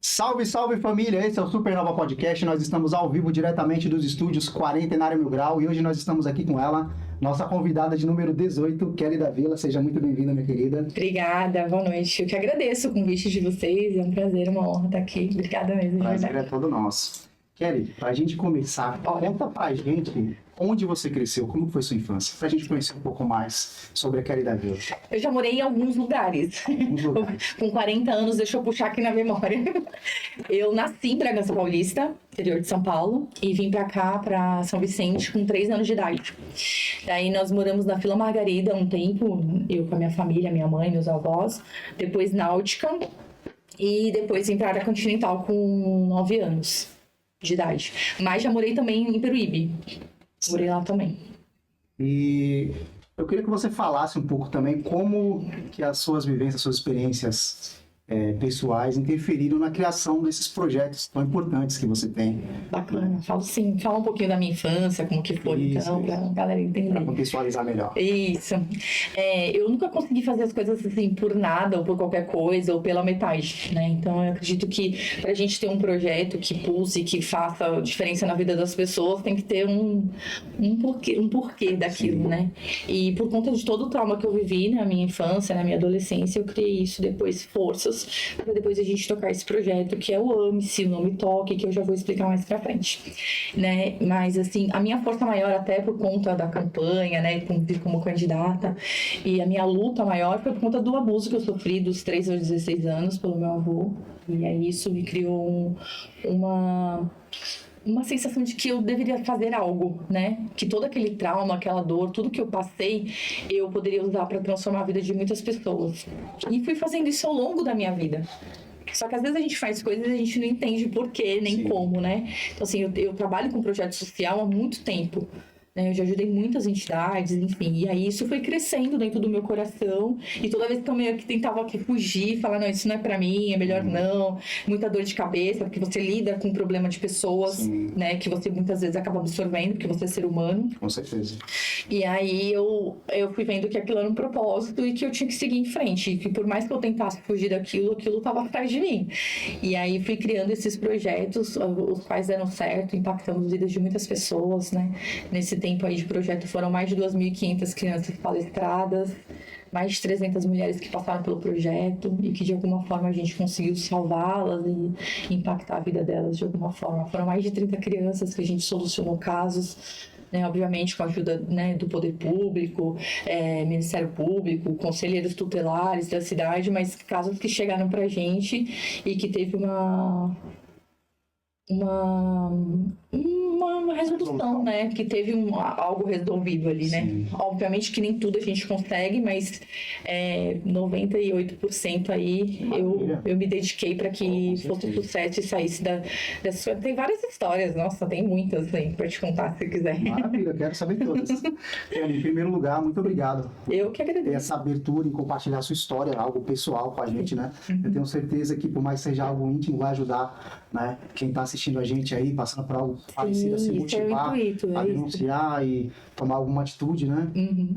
Salve, salve família! Esse é o Supernova Podcast. Nós estamos ao vivo diretamente dos estúdios Quarentenário Mil Grau e hoje nós estamos aqui com ela, nossa convidada de número 18, Kelly da Vila. Seja muito bem-vinda, minha querida. Obrigada, boa noite. Eu que agradeço o convite de vocês, é um prazer, uma honra estar aqui. Obrigada mesmo. Prazer é todo nosso. Kelly, pra gente começar, conta pra gente onde você cresceu, como foi sua infância, pra gente conhecer um pouco mais sobre a Kelly da Vila. Eu já morei em alguns lugares. Com 40 anos, deixa eu puxar aqui na memória. Eu nasci em Bragança Paulista, interior de São Paulo, e vim pra cá, pra São Vicente, com 3 anos de idade. Daí nós moramos na Vila Margarida um tempo, eu com a minha família, minha mãe, meus avós, depois Náutica, e depois vim pra área continental com 9 anos de idade. Mas já morei também em Peruíbe. Morei lá também. E eu queria que você falasse um pouco também como que as suas vivências, suas experiências pessoais interferiram na criação desses projetos tão importantes que você tem. Bacana, falo sim. Fala um pouquinho da minha infância, como que foi, então, pra galera entender. Pra contextualizar melhor. Isso. Eu nunca consegui fazer as coisas assim por nada, ou por qualquer coisa, ou pela metade, né? Então, eu acredito que pra gente ter um projeto que pulse, que faça diferença na vida das pessoas, tem que ter um porquê daquilo, Sim. né? E por conta de todo o trauma que eu vivi na minha infância, na minha adolescência, eu criei isso depois, forças, para depois a gente tocar esse projeto, que é o AME-se, o Nome Toque, que eu já vou explicar mais pra frente, né? Mas, assim, a minha força maior, até por conta da campanha, né, como candidata, e a minha luta maior foi por conta do abuso que eu sofri dos 3 aos 16 anos pelo meu avô, e aí isso me criou uma sensação de que eu deveria fazer algo, né? Que todo aquele trauma, aquela dor, tudo que eu passei, eu poderia usar para transformar a vida de muitas pessoas. E fui fazendo isso ao longo da minha vida. Só que às vezes a gente faz coisas e a gente não entende por quê, nem Sim. como, né? Então, assim, eu trabalho com projeto social há muito tempo. Eu já ajudei muitas entidades, enfim, e aí isso foi crescendo dentro do meu coração, e toda vez que eu meio que tentava fugir, falar, não, isso não é pra mim, é melhor não, muita dor de cabeça, porque você lida com um problema de pessoas, Sim. né, que você muitas vezes acaba absorvendo, porque você é ser humano. Com certeza. E aí eu fui vendo que aquilo era um propósito e que eu tinha que seguir em frente, e que por mais que eu tentasse fugir daquilo, aquilo estava atrás de mim. E aí fui criando esses projetos, os quais deram certo, impactando as vidas de muitas pessoas, né, nesse tempo aí de projeto foram mais de 2.500 crianças palestradas, mais de 300 mulheres que passaram pelo projeto e que de alguma forma a gente conseguiu salvá-las e impactar a vida delas de alguma forma. Foram mais de 30 crianças que a gente solucionou casos, né, obviamente com a ajuda, né, do poder público, Ministério Público, conselheiros tutelares da cidade, mas casos que chegaram pra gente e que teve uma resolução, né? Que teve algo resolvido ali, né? Sim. Obviamente que nem tudo a gente consegue, mas 98% aí eu me dediquei para que fosse sucesso e saísse dessa. Tem várias histórias, nossa, tem muitas aí para te contar se quiser. Maravilha, eu quero saber todas. Kelly, em primeiro lugar, muito obrigado. Eu que agradeço. Ter essa abertura em compartilhar a sua história, algo pessoal com a gente, né? Eu tenho certeza que, por mais que seja algo íntimo, vai ajudar, né, quem está assistindo a gente aí, passando por algo parecido, a se motivar, a denunciar e tomar alguma atitude, né?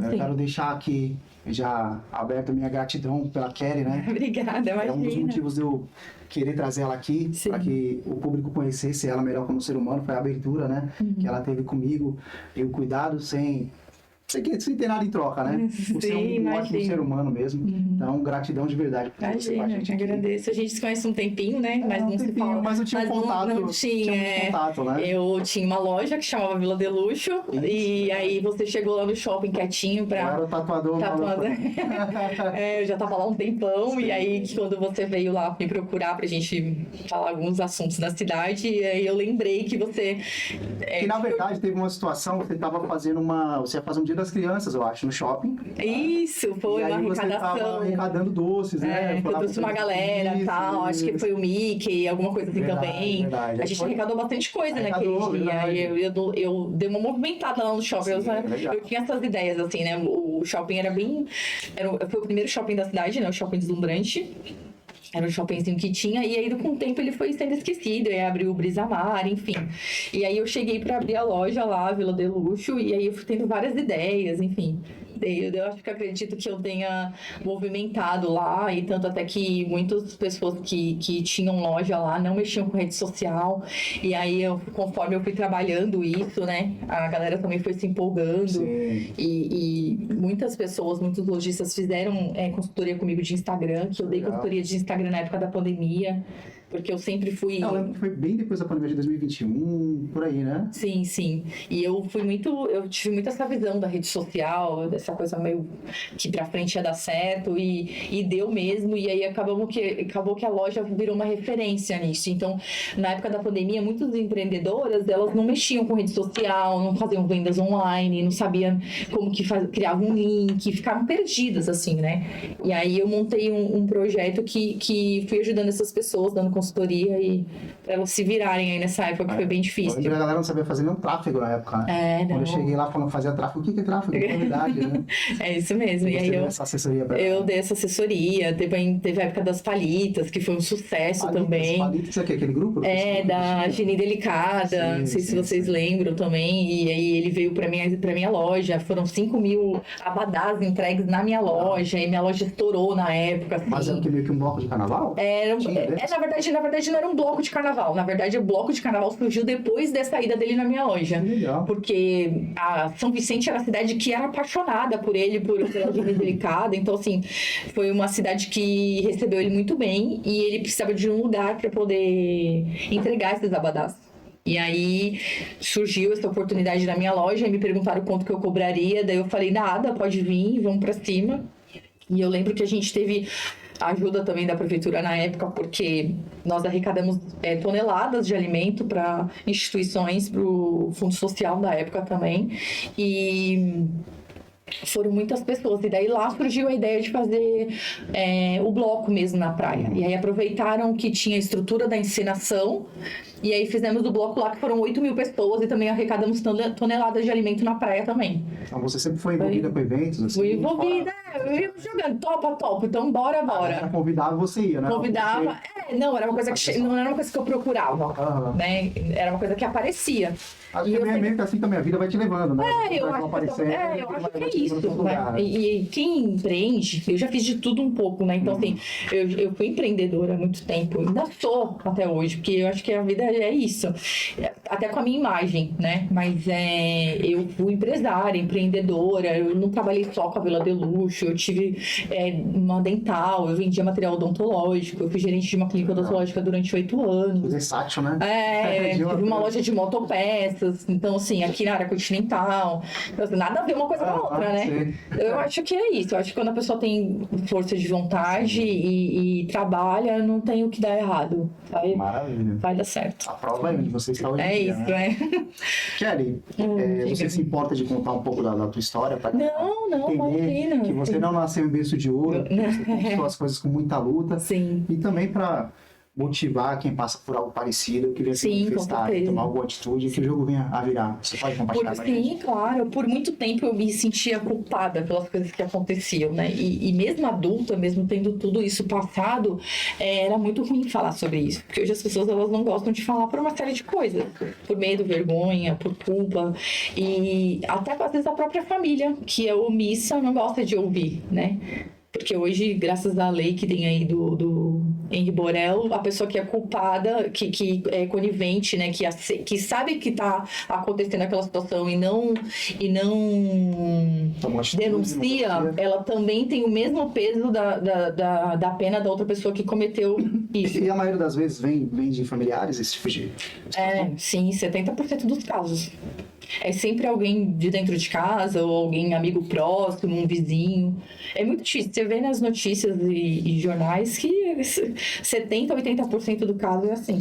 Eu quero deixar aqui já aberto a minha gratidão pela Kelly, né? Obrigada, imagina. É um dos motivos de eu querer trazer ela aqui, para que o público conhecesse ela melhor como ser humano, foi a abertura, né? Que ela teve comigo, e o cuidado sem ter nada em troca, né? Você é um ótimo ser humano mesmo. Então, gratidão de verdade por você com a gente. Eu agradeço. A gente se conhece um tempinho, né? Mas não se fala. Mas eu tinha um contato. Não tinha, contato, né? Eu tinha uma loja que chamava Vila de Luxo. Isso. E aí você chegou lá no shopping quietinho pra... Eu era o tatuador. Eu já tava lá um tempão. Sim. E aí quando você veio lá me procurar pra gente falar alguns assuntos da cidade, e aí eu lembrei que você... Que na verdade teve uma situação, você ia fazer um dia das crianças, eu acho, no shopping. Isso, foi uma arrecadação. Você tava arrecadando doces, né? Eu trouxe uma galera e tal, acho que foi o Mickey, alguma coisa assim também. Verdade. A gente arrecadou bastante coisa naquele dia. Eu dei uma movimentada lá no shopping. Eu tinha essas ideias, assim, né? O shopping foi o primeiro shopping da cidade, né? O shopping deslumbrante. Era um shoppingzinho que tinha, e aí com o tempo ele foi sendo esquecido, aí abriu o Brisamar, enfim. E aí eu cheguei pra abrir a loja lá, Vila de Luxo, e aí eu fui tendo várias ideias, enfim. Eu acho que acredito que eu tenha movimentado lá, e tanto até que muitas pessoas que tinham loja lá não mexiam com rede social, e aí conforme eu fui trabalhando isso, né, a galera também foi se empolgando, e muitas pessoas, muitos lojistas fizeram consultoria comigo de Instagram, que eu dei consultoria de Instagram na época da pandemia, porque eu sempre fui... Eu lembro que foi bem depois da pandemia de 2021, por aí, né? Sim, sim. E eu tive muito essa visão da rede social, dessa coisa meio que pra frente ia dar certo, e deu mesmo, e aí acabou que a loja virou uma referência nisso. Então, na época da pandemia, muitas empreendedoras, elas não mexiam com rede social, não faziam vendas online, não sabiam como que criavam um link, ficavam perdidas, assim, né? E aí eu montei um projeto que fui ajudando essas pessoas, dando consultoria, e para elas se virarem aí nessa época, que foi bem difícil. A galera não sabia fazer nenhum tráfego na época, né? Quando eu cheguei lá falando fazia tráfego, o que é tráfego? Qualidade, né? É isso mesmo. E aí deu essa assessoria pra eu dei essa assessoria, teve a época das palitas, que foi um sucesso também. Palitas é aquele grupo? Da Geni Delicada, não sei se vocês lembram também, e aí ele veio pra minha loja, foram 5.000 abadás entregues na minha loja, e minha loja estourou na época, assim. Mas era meio que um bloco de carnaval? Na verdade não era um bloco de carnaval. Na verdade, o bloco de carnaval surgiu depois da saída dele na minha loja. Legal. Porque a São Vicente era a cidade que era apaixonada por ele, pela Geni Delicada. Então, assim, foi uma cidade que recebeu ele muito bem, e ele precisava de um lugar para poder entregar esses abadás. E aí surgiu essa oportunidade na minha loja, e me perguntaram quanto que eu cobraria. Daí eu falei, nada, pode vir, vamos para cima. E eu lembro que a gente teve ajuda também da prefeitura na época, porque nós arrecadamos toneladas de alimento para instituições, para o Fundo Social da época também, e foram muitas pessoas, e daí lá surgiu a ideia de fazer o bloco mesmo na praia, e aí aproveitaram que tinha a estrutura da encenação, e aí fizemos o bloco lá, que foram 8.000 pessoas, e também arrecadamos toneladas de alimento na praia também. Então você sempre foi envolvida com eventos? Assim, fui envolvida, eu ia jogando, topa, então bora. Ela convidava, você ia, né? Convidava, não, era uma coisa que não era uma coisa que eu procurava, né? Era uma coisa que aparecia. Acho que é meio que assim que a minha vida vai te levando, né? Eu acho que é isso. Né? E quem empreende, eu já fiz de tudo um pouco, né? Então, assim, eu fui empreendedora há muito tempo, ainda sou até hoje, porque eu acho que a vida é isso. Até com a minha imagem, né? Mas eu fui empresária, empreendedora, eu não trabalhei só com a Vila de Luxo, eu tive uma dental, eu vendia material odontológico, eu fui gerente de uma clínica odontológica durante 8 anos. Versátil, né? Tive uma loja de motopeças. Então, assim, aqui na área continental, nada a ver uma coisa com a outra, né? Sim. Eu acho que é isso. Eu acho que quando a pessoa tem força de vontade e trabalha, não tem o que dar errado. Maravilha. Vai dar certo. A prova é onde você está hoje em dia, isso, né? Kelly, você se importa de contar um pouco da tua história? Pra não, entender que você não nasceu em berço de ouro, que você conquistou as coisas com muita luta. Sim. E também para motivar quem passa por algo parecido, que venha se manifestar, tomar alguma atitude, que o jogo venha a virar. Você pode compartilhar com a gente? Sim, claro. Por muito tempo eu me sentia culpada pelas coisas que aconteciam, né? E mesmo adulta, mesmo tendo tudo isso passado, era muito ruim falar sobre isso. Porque hoje as pessoas elas não gostam de falar por uma série de coisas. Por medo, vergonha, por culpa. E até às vezes a própria família, que é omissa, não gosta de ouvir, né? Porque hoje, graças à lei que tem aí do Henri Borel, a pessoa que é culpada, que é conivente, né, que sabe que está acontecendo aquela situação e não denuncia, ela também tem o mesmo peso da pena da outra pessoa que cometeu isso. E a maioria das vezes vem de familiares esse tipo de situação? Sim, 70% dos casos. É sempre alguém de dentro de casa, ou alguém amigo próximo, um vizinho. É muito difícil. Você vê nas notícias e jornais que 70% a 80% do caso é assim,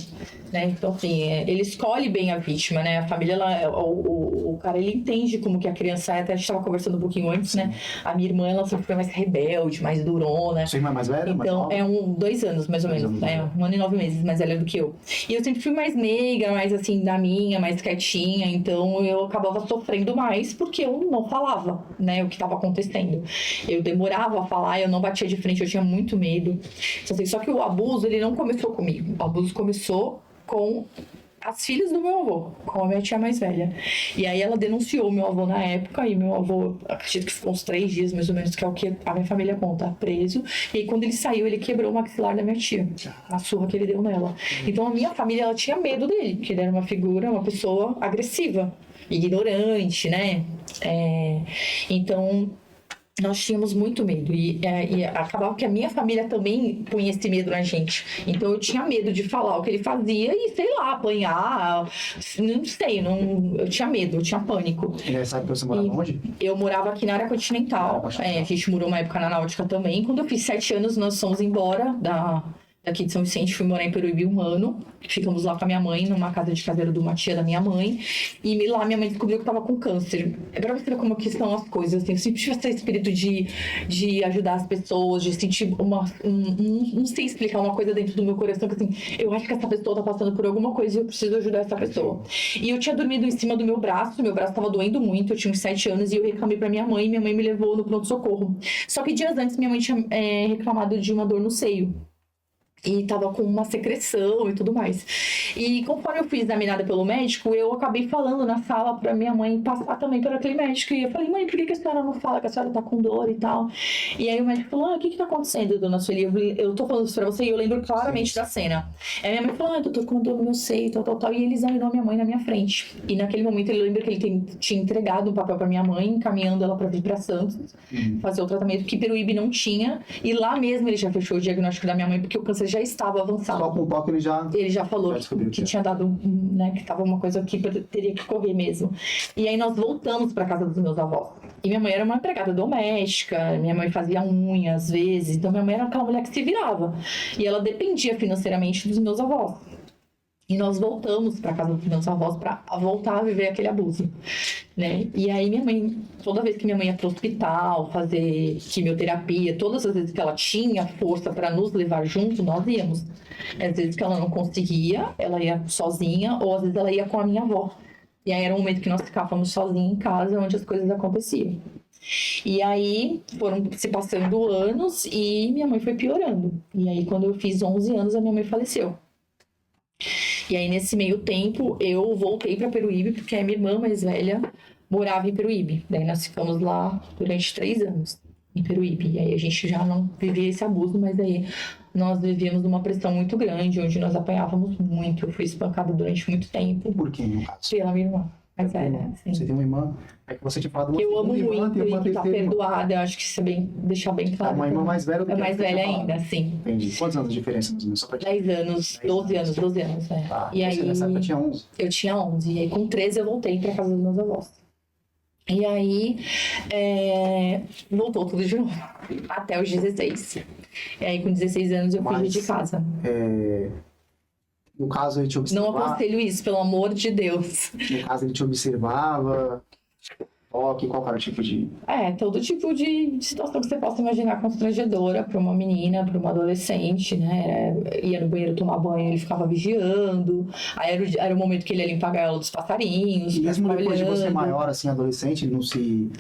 né? Então, assim, ele escolhe bem a vítima, né? A família, o cara, ele entende como que a criança é. Até a gente estava conversando um pouquinho antes, né? A minha irmã, ela sempre foi mais rebelde, mais durona. Sua irmã é mais velha? Então, 2 anos, mais ou menos. 1 ano e 9 meses mais velha do que eu. E eu sempre fui mais meiga, mais assim, da minha, mais quietinha. Então, eu acabava sofrendo mais porque eu não falava, né? O que estava acontecendo. Eu demorava a falar, eu não batia de frente, eu tinha muito medo. Então, assim, só que o abuso, ele não começou comigo. O abuso começou com as filhas do meu avô, com a minha tia mais velha. E aí ela denunciou meu avô na época, e meu avô, acredito que ficou uns 3 dias, mais ou menos, que é o que a minha família conta, preso. E aí quando ele saiu, ele quebrou o maxilar da minha tia, na surra que ele deu nela. Então a minha família, ela tinha medo dele, porque ele era uma figura, uma pessoa agressiva, ignorante, né? Então... nós tínhamos muito medo e acabava que a minha família também punha esse medo na gente. Então eu tinha medo de falar o que ele fazia e, sei lá, apanhar, não sei, eu tinha medo, eu tinha pânico. E nessa época você morava onde? Eu morava aqui na área continental, a gente morou uma época na Náutica também. Quando eu fiz 7 anos, nós fomos embora daqui de São Vicente, fui morar em Peruíbe 1 ano. Ficamos lá com a minha mãe, numa casa de caseiro de uma tia da minha mãe. E lá minha mãe descobriu que eu tava com câncer. É pra você ver como que são as coisas. Assim, eu sempre tive esse espírito de ajudar as pessoas, de sentir não sei explicar uma coisa dentro do meu coração, que assim, eu acho que essa pessoa tá passando por alguma coisa e eu preciso ajudar essa pessoa. E eu tinha dormido em cima do meu braço tava doendo muito, eu tinha uns 7 anos, e eu reclamei pra minha mãe me levou no pronto-socorro. Só que dias antes minha mãe tinha reclamado de uma dor no seio. E tava com uma secreção e tudo mais. E conforme eu fui examinada pelo médico, eu acabei falando na sala pra minha mãe passar também por aquele médico. E eu falei, mãe, por que a senhora não fala que a senhora tá com dor e tal? E aí o médico falou, o que tá acontecendo, dona Sueli? Eu tô falando isso pra você e eu lembro claramente da cena. Aí minha mãe falou, eu tô com dor no meu seio, tal. E ele examinou minha mãe na minha frente. E naquele momento ele lembra que ele tinha entregado um papel pra minha mãe, encaminhando ela pra vir pra Santos, fazer o tratamento que Peruíbe não tinha. E lá mesmo ele já fechou o diagnóstico da minha mãe, porque o câncer já estava avançado. Só com o toque ele já falou que tinha dado, né, que estava uma coisa que teria que correr mesmo. E aí nós voltamos para casa dos meus avós. E minha mãe era uma empregada doméstica, minha mãe fazia unha às vezes, então minha mãe era aquela mulher que se virava. E ela dependia financeiramente dos meus avós. E nós voltamos para casa dos meus avós para voltar a viver aquele abuso, né? E aí minha mãe, toda vez que minha mãe ia pro hospital fazer quimioterapia, todas as vezes que ela tinha força para nos levar junto, nós íamos. Às vezes que ela não conseguia, ela ia sozinha, ou às vezes ela ia com a minha avó. E aí era um momento que nós ficávamos sozinhos em casa, onde as coisas aconteciam. E aí foram se passando anos e minha mãe foi piorando. E aí quando eu fiz 11 anos, a minha mãe faleceu. E aí, nesse meio tempo, eu voltei para Peruíbe, porque a minha irmã mais velha morava em Peruíbe. Daí nós ficamos lá durante 3 anos, em Peruíbe. E aí a gente já não vivia esse abuso, mas aí nós vivíamos uma pressão muito grande, onde nós apanhávamos muito. Eu fui espancada durante muito tempo. Por quem, no caso? Pela minha irmã mais velha, sim. Você tem uma irmã, é que você tinha falado uma que eu amo muito e que tá perdoada. Eu acho que isso é deixar bem claro. É uma irmã mais velha do que é mais velha ainda, sim. Entendi. Quantos anos de diferença? Só pra 10 anos, 12 anos, é. Tá. E aí, nessa época tinha 11? Eu tinha 11. E aí, com 13, eu voltei pra casa dos meus avós. E aí, voltou tudo de novo. Até os 16. E aí, com 16 anos, eu fugi de casa. No caso, ele te observava... Não aconselho isso, pelo amor de Deus. No caso, ele te observava... Qual era o tipo de... todo tipo de situação que você possa imaginar constrangedora para uma menina, para uma adolescente, né? Ia no banheiro tomar banho, ele ficava vigiando. Aí era o momento que ele ia limpar a gaiola dos passarinhos. E mesmo depois de você maior, assim, adolescente, ele não se...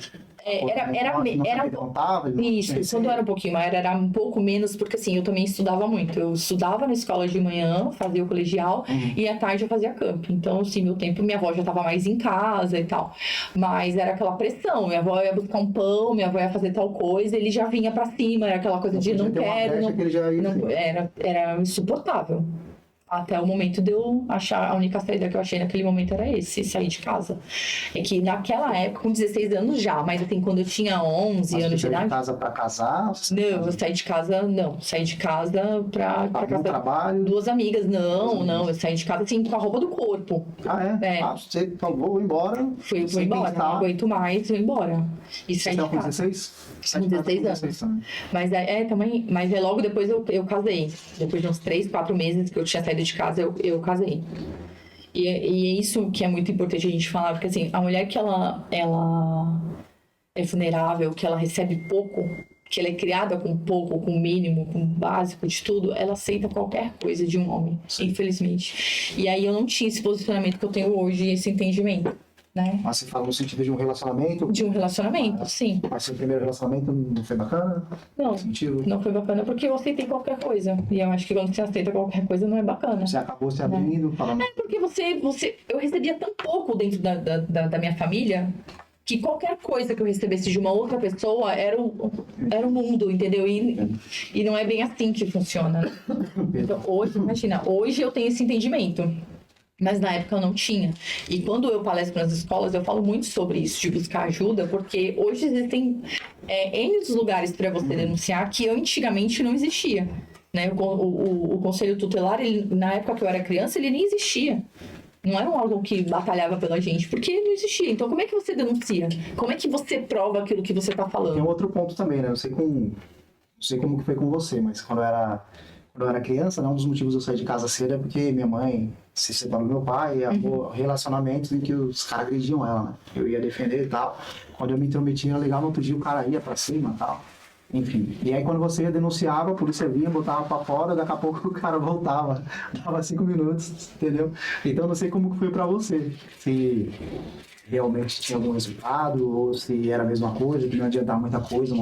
Isso, quando eu era um pouquinho maior, era um pouco menos, porque assim, eu também estudava muito. Eu estudava na escola de manhã, fazia o colegial, e à tarde eu fazia camp. Então, assim, meu tempo, minha avó já estava mais em casa e tal. Mas era aquela pressão, minha avó ia buscar um pão, minha avó ia fazer tal coisa, ele já vinha pra cima, era aquela coisa de não quero, era insuportável. Até o momento de eu achar, a única saída que eu achei naquele momento era sair de casa. É que naquela época, com 16 anos já, mas assim, quando eu tinha 11 anos de idade... de casa pra casar? Não, eu saí de casa pra casa... trabalho? 2 amigas, não, eu saí de casa assim, com a roupa do corpo. Você falou, vou embora? Fui embora, não aguento mais, vou embora. E saí de casa. Com 16? Com 16 anos. Mas logo depois eu casei. Depois de uns 3, 4 meses que eu tinha saído de casa, eu casei. E é isso que é muito importante a gente falar, porque assim, a mulher que ela é vulnerável, que ela recebe pouco, que ela é criada com pouco, com o mínimo, com o básico de tudo, ela aceita qualquer coisa de um homem, infelizmente. E aí eu não tinha esse posicionamento que eu tenho hoje, esse entendimento, né? Mas você fala no sentido de um relacionamento? De um relacionamento, sim. Mas seu primeiro relacionamento não foi bacana? Não, Sentido? não foi bacana porque eu aceitei qualquer coisa. E eu acho que quando você aceita qualquer coisa não é bacana. Você acabou se abrindo, falando... Porque eu recebia tão pouco dentro da minha família que qualquer coisa que eu recebesse de uma outra pessoa era o mundo, entendeu? E não é bem assim que funciona. Né? Então, hoje, imagina, hoje eu tenho esse entendimento. Mas na época eu não tinha. E quando eu palestro nas escolas, eu falo muito sobre isso, de buscar ajuda, porque hoje existem N lugares para você denunciar que antigamente não existia. Né? O conselho tutelar, ele, na época que eu era criança, ele nem existia. Não era um órgão que batalhava pela gente, porque não existia. Então, como é que você denuncia? Como é que você prova aquilo que você está falando? Tem um outro ponto também, né? Não sei como que foi com você, mas quando eu era criança, né, um dos motivos de eu sair de casa cedo é porque minha mãe se separou do meu pai e arrumou relacionamentos em que os caras agrediam ela, né? Eu ia defender e tal. Quando eu me intrometia, era legal, no outro dia o cara ia pra cima e tal. Enfim. E aí quando você denunciava, a polícia vinha, botava pra fora, daqui a pouco o cara voltava. Dava 5 minutos, entendeu? Então eu não sei como que foi pra você. Se realmente tinha algum resultado, ou se era a mesma coisa, que não adiantava muita coisa,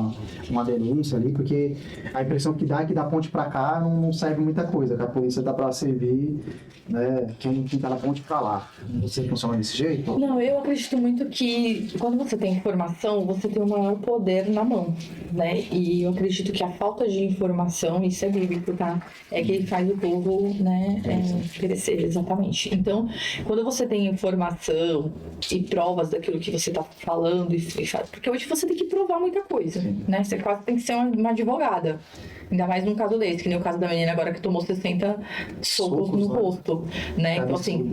uma denúncia ali, porque a impressão que dá é que da ponte pra cá não serve muita coisa, que a polícia tá pra servir, né, quem tá na ponte pra lá. Você funciona desse jeito? Não, eu acredito muito que quando você tem informação, você tem o maior poder na mão, né? E eu acredito que a falta de informação, isso é bíblico, tá? É que faz o povo, né, perecer, exatamente. Então, quando você tem informação e provas daquilo que você está falando, porque hoje você tem que provar muita coisa, né? Você quase tem que ser uma advogada. Ainda mais num caso desse, que nem o caso da menina agora que tomou 60 socos no rosto, né? Então, assim,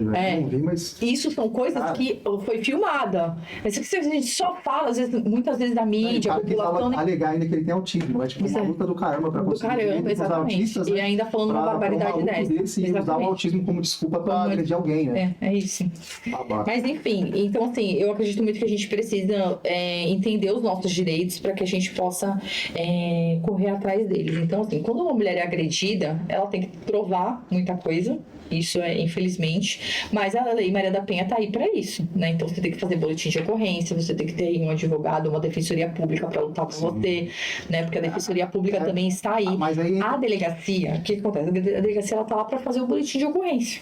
isso são coisas que foi filmada. Isso que a gente só fala, às vezes, muitas vezes da mídia, a população... Né? Alegar ainda que ele tem autismo, é tipo uma luta do caramba pra conseguir... Do caramba, exatamente. Autistas, né? E ainda falando uma barbaridade dessa. E usar o autismo como desculpa pra agredir alguém, né? É isso. Mas, enfim, então, assim, eu acredito muito que a gente precisa entender os nossos direitos para que a gente possa correr atrás deles. Então, assim, quando uma mulher é agredida, ela tem que provar muita coisa, isso infelizmente, mas a Lei Maria da Penha tá aí para isso, né? Então, você tem que fazer boletim de ocorrência, você tem que ter um advogado, uma defensoria pública para lutar por você, né? Porque a defensoria pública também está aí. Mas aí... A delegacia, o que acontece? A delegacia, ela tá lá para fazer o boletim de ocorrência.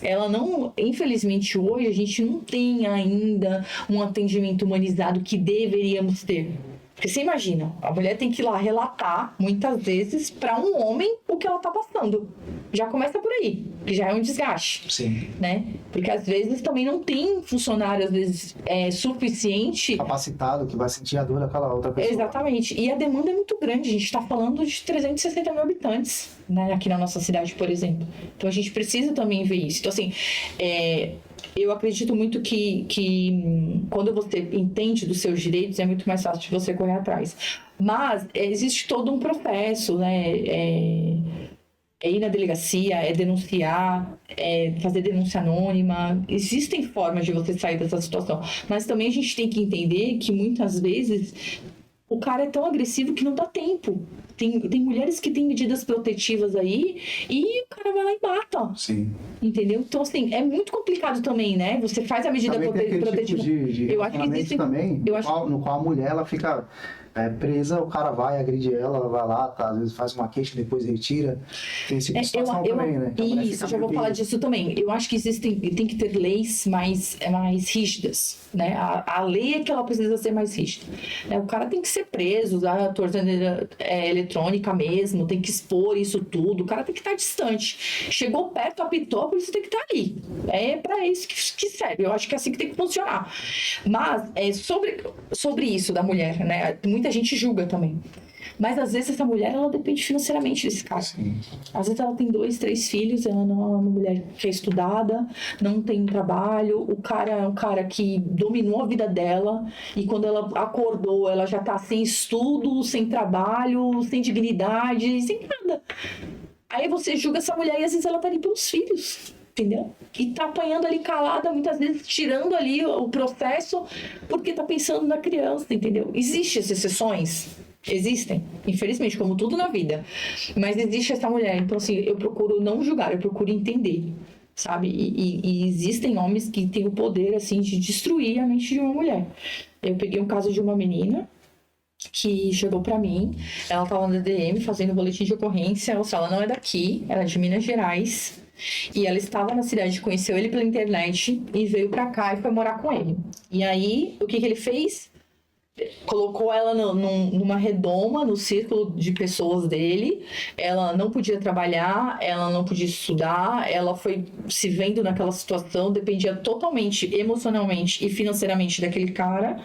Ela não, infelizmente hoje a gente não tem ainda um atendimento humanizado que deveríamos ter. Porque você imagina, a mulher tem que ir lá relatar, muitas vezes, para um homem o que ela tá passando. Já começa por aí, que já é um desgaste. Sim. Né? Porque às vezes também não tem funcionário, às vezes, suficiente... capacitado, que vai sentir a dor daquela outra pessoa. Exatamente. E a demanda é muito grande. A gente está falando de 360 mil habitantes, né? Aqui na nossa cidade, por exemplo. Então a gente precisa também ver isso. Então, assim, eu acredito muito que quando você entende dos seus direitos, é muito mais fácil de você correr atrás. Mas existe todo um processo, né? Ir na delegacia, denunciar, fazer denúncia anônima. Existem formas de você sair dessa situação. Mas também a gente tem que entender que muitas vezes o cara é tão agressivo que não dá tempo. Tem mulheres que têm medidas protetivas aí e o cara vai lá e mata. Sim. Entendeu? Então, assim, é muito complicado também, né? Você faz a medida protetiva. Tipo de eu acho que existe também, no qual a mulher ela fica presa, o cara vai, agride ela vai lá, tá, às vezes faz uma queixa, depois retira. Tem esse tipo de situação também, né? Isso, eu já vou falar disso também. Eu acho que tem que ter leis mais rígidas, né? A lei é que ela precisa ser mais rígida. O cara tem que ser preso, usar tornozeleira eletrônica mesmo, tem que expor isso tudo, o cara tem que estar distante. Chegou perto, apitou, a polícia tem que estar ali. É pra isso que serve. Eu acho que é assim que tem que funcionar. Mas, sobre isso da mulher, né? Muita gente julga também. Mas às vezes essa mulher, ela depende financeiramente desse cara. Sim. Às vezes ela tem 2, 3 filhos, ela não é uma mulher que é estudada, não tem trabalho, o cara é um cara que dominou a vida dela e quando ela acordou, ela já tá sem estudo, sem trabalho, sem dignidade, sem nada. Aí você julga essa mulher e às vezes ela tá ali pelos filhos. Entendeu? E tá apanhando ali calada, muitas vezes tirando ali o processo porque tá pensando na criança, entendeu? Existem essas exceções? Existem, infelizmente, como tudo na vida. Mas existe essa mulher. Então, assim, eu procuro não julgar, eu procuro entender. sabe? E existem homens que têm o poder, assim, de destruir a mente de uma mulher. Eu peguei um caso de uma menina que chegou pra mim, ela tava na DM fazendo boletim de ocorrência, ou seja, ela não é daqui, ela é de Minas Gerais, e ela estava na cidade, conheceu ele pela internet e veio pra cá e foi morar com ele. E aí, o que ele fez? Colocou ela numa redoma, no círculo de pessoas dele. Ela não podia trabalhar, ela não podia estudar, ela foi se vendo naquela situação, dependia totalmente emocionalmente e financeiramente daquele cara.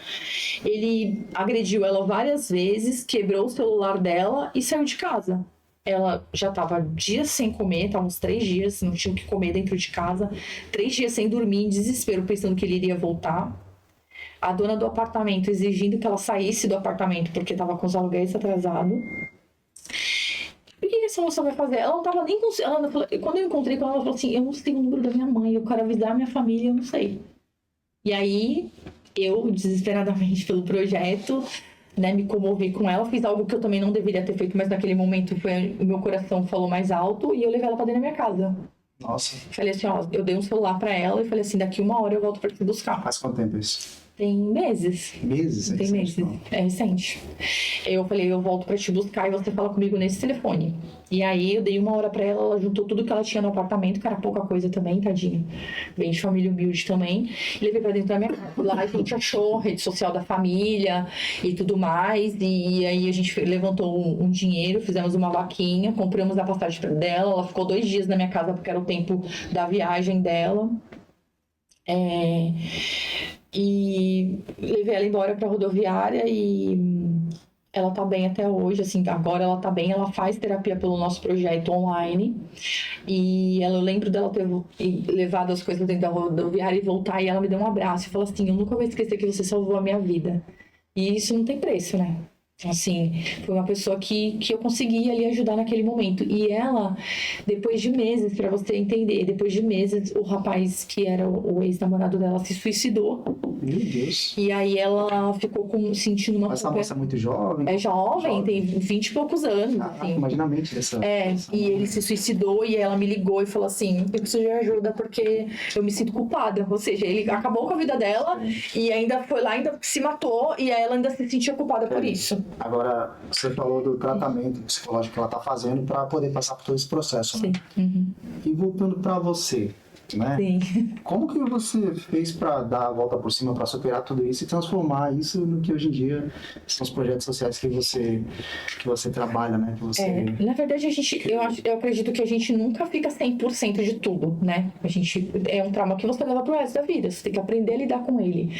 Ele agrediu ela várias vezes, quebrou o celular dela e saiu de casa. Ela já estava dias sem comer, estava uns 3 dias, não tinha o que comer dentro de casa, 3 dias sem dormir, em desespero, pensando que ele iria voltar. A dona do apartamento exigindo que ela saísse do apartamento porque estava com os aluguéis atrasados. E o que essa moça vai fazer? Ela não estava nem com... Quando eu encontrei com ela, ela falou assim, eu não sei o número da minha mãe, eu quero avisar a minha família, eu não sei. E aí, eu, desesperadamente pelo projeto, né, me comovi com ela, fiz algo que eu também não deveria ter feito, mas naquele momento o meu coração falou mais alto e eu levei ela pra dentro da minha casa. Nossa. Falei assim, ó, eu dei um celular pra ela e falei assim, daqui 1 hora eu volto pra te buscar. Faz quanto tempo isso? Tem meses. Meses? Tem meses. É recente. Eu falei, eu volto pra te buscar e você fala comigo nesse telefone. E aí eu dei 1 hora pra ela, ela juntou tudo que ela tinha no apartamento, que era pouca coisa também, tadinha. Vem de família humilde também. E levei pra dentro da minha casa. Lá a gente achou a rede social da família e tudo mais. E aí a gente levantou um dinheiro, fizemos uma vaquinha, compramos a passagem dela. Ela ficou 2 dias na minha casa porque era o tempo da viagem dela. E levei ela embora pra rodoviária e ela tá bem até hoje, assim, agora ela tá bem, ela faz terapia pelo nosso projeto online e eu lembro dela ter levado as coisas dentro da rodoviária e voltar e ela me deu um abraço e falou assim, eu nunca vou esquecer que você salvou a minha vida. E isso não tem preço, né? Assim, foi uma pessoa que eu consegui ali ajudar naquele momento. E ela, depois de meses, pra você entender, depois de meses, o rapaz que era o ex-namorado dela se suicidou. Meu Deus. E aí ela ficou sentindo uma... Mas essa moça é muito jovem? É jovem, tem 20 e poucos anos. Assim. Imagina a mente dessa... E ele se suicidou e ela me ligou e falou assim, eu preciso de ajuda porque eu me sinto culpada. Ou seja, ele acabou com a vida dela e ainda foi lá, ainda se matou e ela ainda se sentia culpada por isso. Agora, você falou do tratamento psicológico que ela está fazendo para poder passar por todo esse processo, né? Sim. Uhum. E voltando para você, né? Sim. Como que você fez para dar a volta por cima, para superar tudo isso e transformar isso no que hoje em dia são os projetos sociais que você trabalha, né? Que você... Na verdade, eu acredito que a gente nunca fica 100% de tudo, né? É um trauma que você leva pro resto da vida, você tem que aprender a lidar com ele.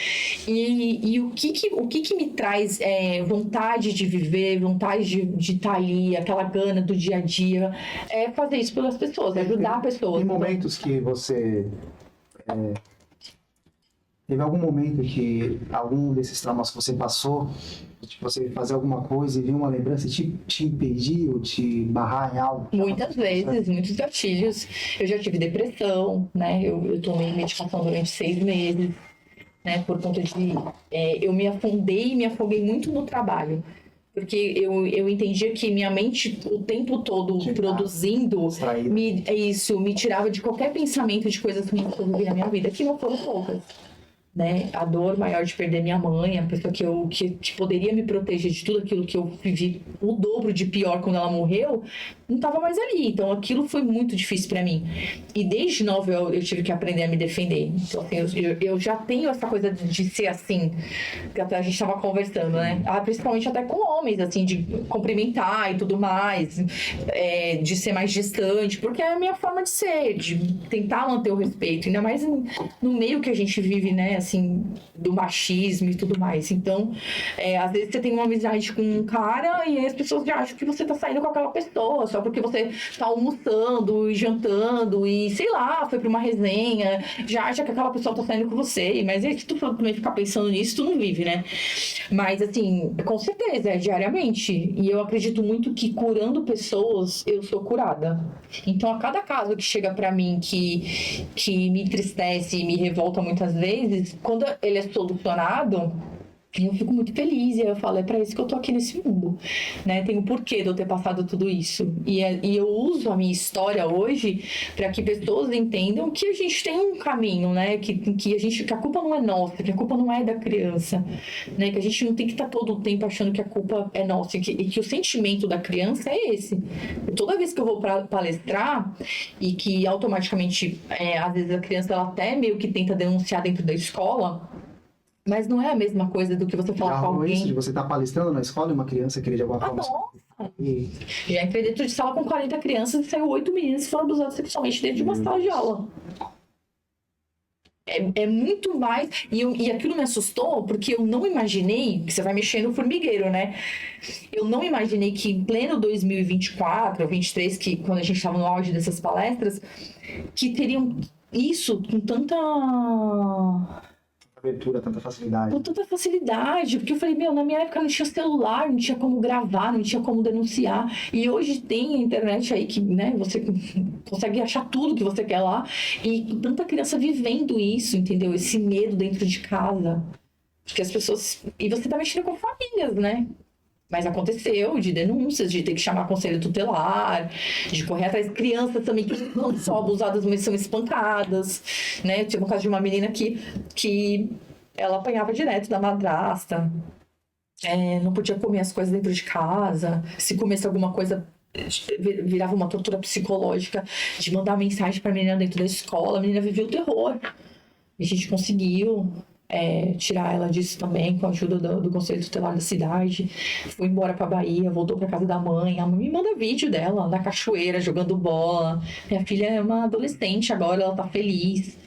E o que me traz vontade de viver, vontade de estar ali, aquela gana do dia a dia, é fazer isso pelas pessoas, ajudar pessoas. Tem momentos que você teve algum momento que algum desses traumas que você passou, tipo, você fazer alguma coisa e vir uma lembrança te impedir ou te barrar em algo? Muitas vezes, muitos gatilhos. Eu já tive depressão, né? Eu tomei medicação durante 6 meses, né? Por conta de... eu me afundei e me afoguei muito no trabalho. Porque eu entendia que minha mente o tempo todo produzindo me tirava de qualquer pensamento de coisas ruins que eu vivi na minha vida, que não foram poucas. Né? A dor maior de perder minha mãe, a pessoa que poderia me proteger de tudo aquilo que eu vivi, o dobro de pior quando ela morreu, não estava mais ali. Então aquilo foi muito difícil para mim. E desde nova eu tive que aprender a me defender. Então assim, eu já tenho essa coisa de ser assim, que até a gente estava conversando, né? Principalmente até com homens, assim, de cumprimentar e tudo mais, de ser mais distante, porque é a minha forma de ser, de tentar manter o respeito, ainda mais no meio que a gente vive, né? Assim, do machismo e tudo mais. Então, às vezes você tem uma amizade com um cara e aí as pessoas já acham que você tá saindo com aquela pessoa, só porque você tá almoçando e jantando e, sei lá, foi pra uma resenha, já acha que aquela pessoa tá saindo com você. Mas é que tu também ficar pensando nisso, tu não vive, né? Mas, assim, com certeza, diariamente. E eu acredito muito que curando pessoas, eu sou curada. Então, a cada caso que chega pra mim que me entristece e me revolta muitas vezes, quando ele é solucionado, E eu fico muito feliz, e aí eu falo, é pra isso que eu tô aqui nesse mundo, né? Tem o porquê de eu ter passado tudo isso. E eu uso a minha história hoje para que pessoas entendam que a gente tem um caminho, né? Que a culpa não é nossa, que a culpa não é da criança, né? Que a gente não tem que estar todo o tempo achando que a culpa é nossa, e que o sentimento da criança é esse. Toda vez que eu vou palestrar, e que automaticamente, às vezes a criança ela até meio que tenta denunciar dentro da escola, mas não é a mesma coisa do que você falar com alguém. Isso de você estar palestrando na escola e uma criança querer de alguma forma... Nossa! Já entrei dentro de sala com 40 crianças e saiu 8 meninas que foram abusadas sexualmente dentro de uma sala de aula. É muito mais... E aquilo me assustou porque eu não imaginei... Que você vai mexer no formigueiro, né? Eu não imaginei que em pleno 2024 ou 2023, que quando a gente estava no auge dessas palestras, que teriam isso com tanta... abertura, tanta facilidade. Com tanta facilidade, porque eu falei, na minha época não tinha celular, não tinha como gravar, não tinha como denunciar, e hoje tem a internet aí que, né, você consegue achar tudo que você quer lá, e tanta criança vivendo isso, entendeu? Esse medo dentro de casa, porque as pessoas... E você tá mexendo com famílias, né? Mas aconteceu de denúncias, de ter que chamar conselho tutelar, de correr atrás de crianças também que não são abusadas, mas são espancadas, né? Tinha um caso de uma menina que ela apanhava direto da madrasta, não podia comer as coisas dentro de casa, se comesse alguma coisa virava uma tortura psicológica de mandar mensagem para a menina dentro da escola. A menina vivia o terror. E a gente conseguiu tirar ela disso também, com a ajuda do Conselho Tutelar da cidade. Foi embora pra Bahia, voltou pra casa da mãe. A mãe me manda vídeo dela na cachoeira, jogando bola. Minha filha é uma adolescente agora, ela tá feliz.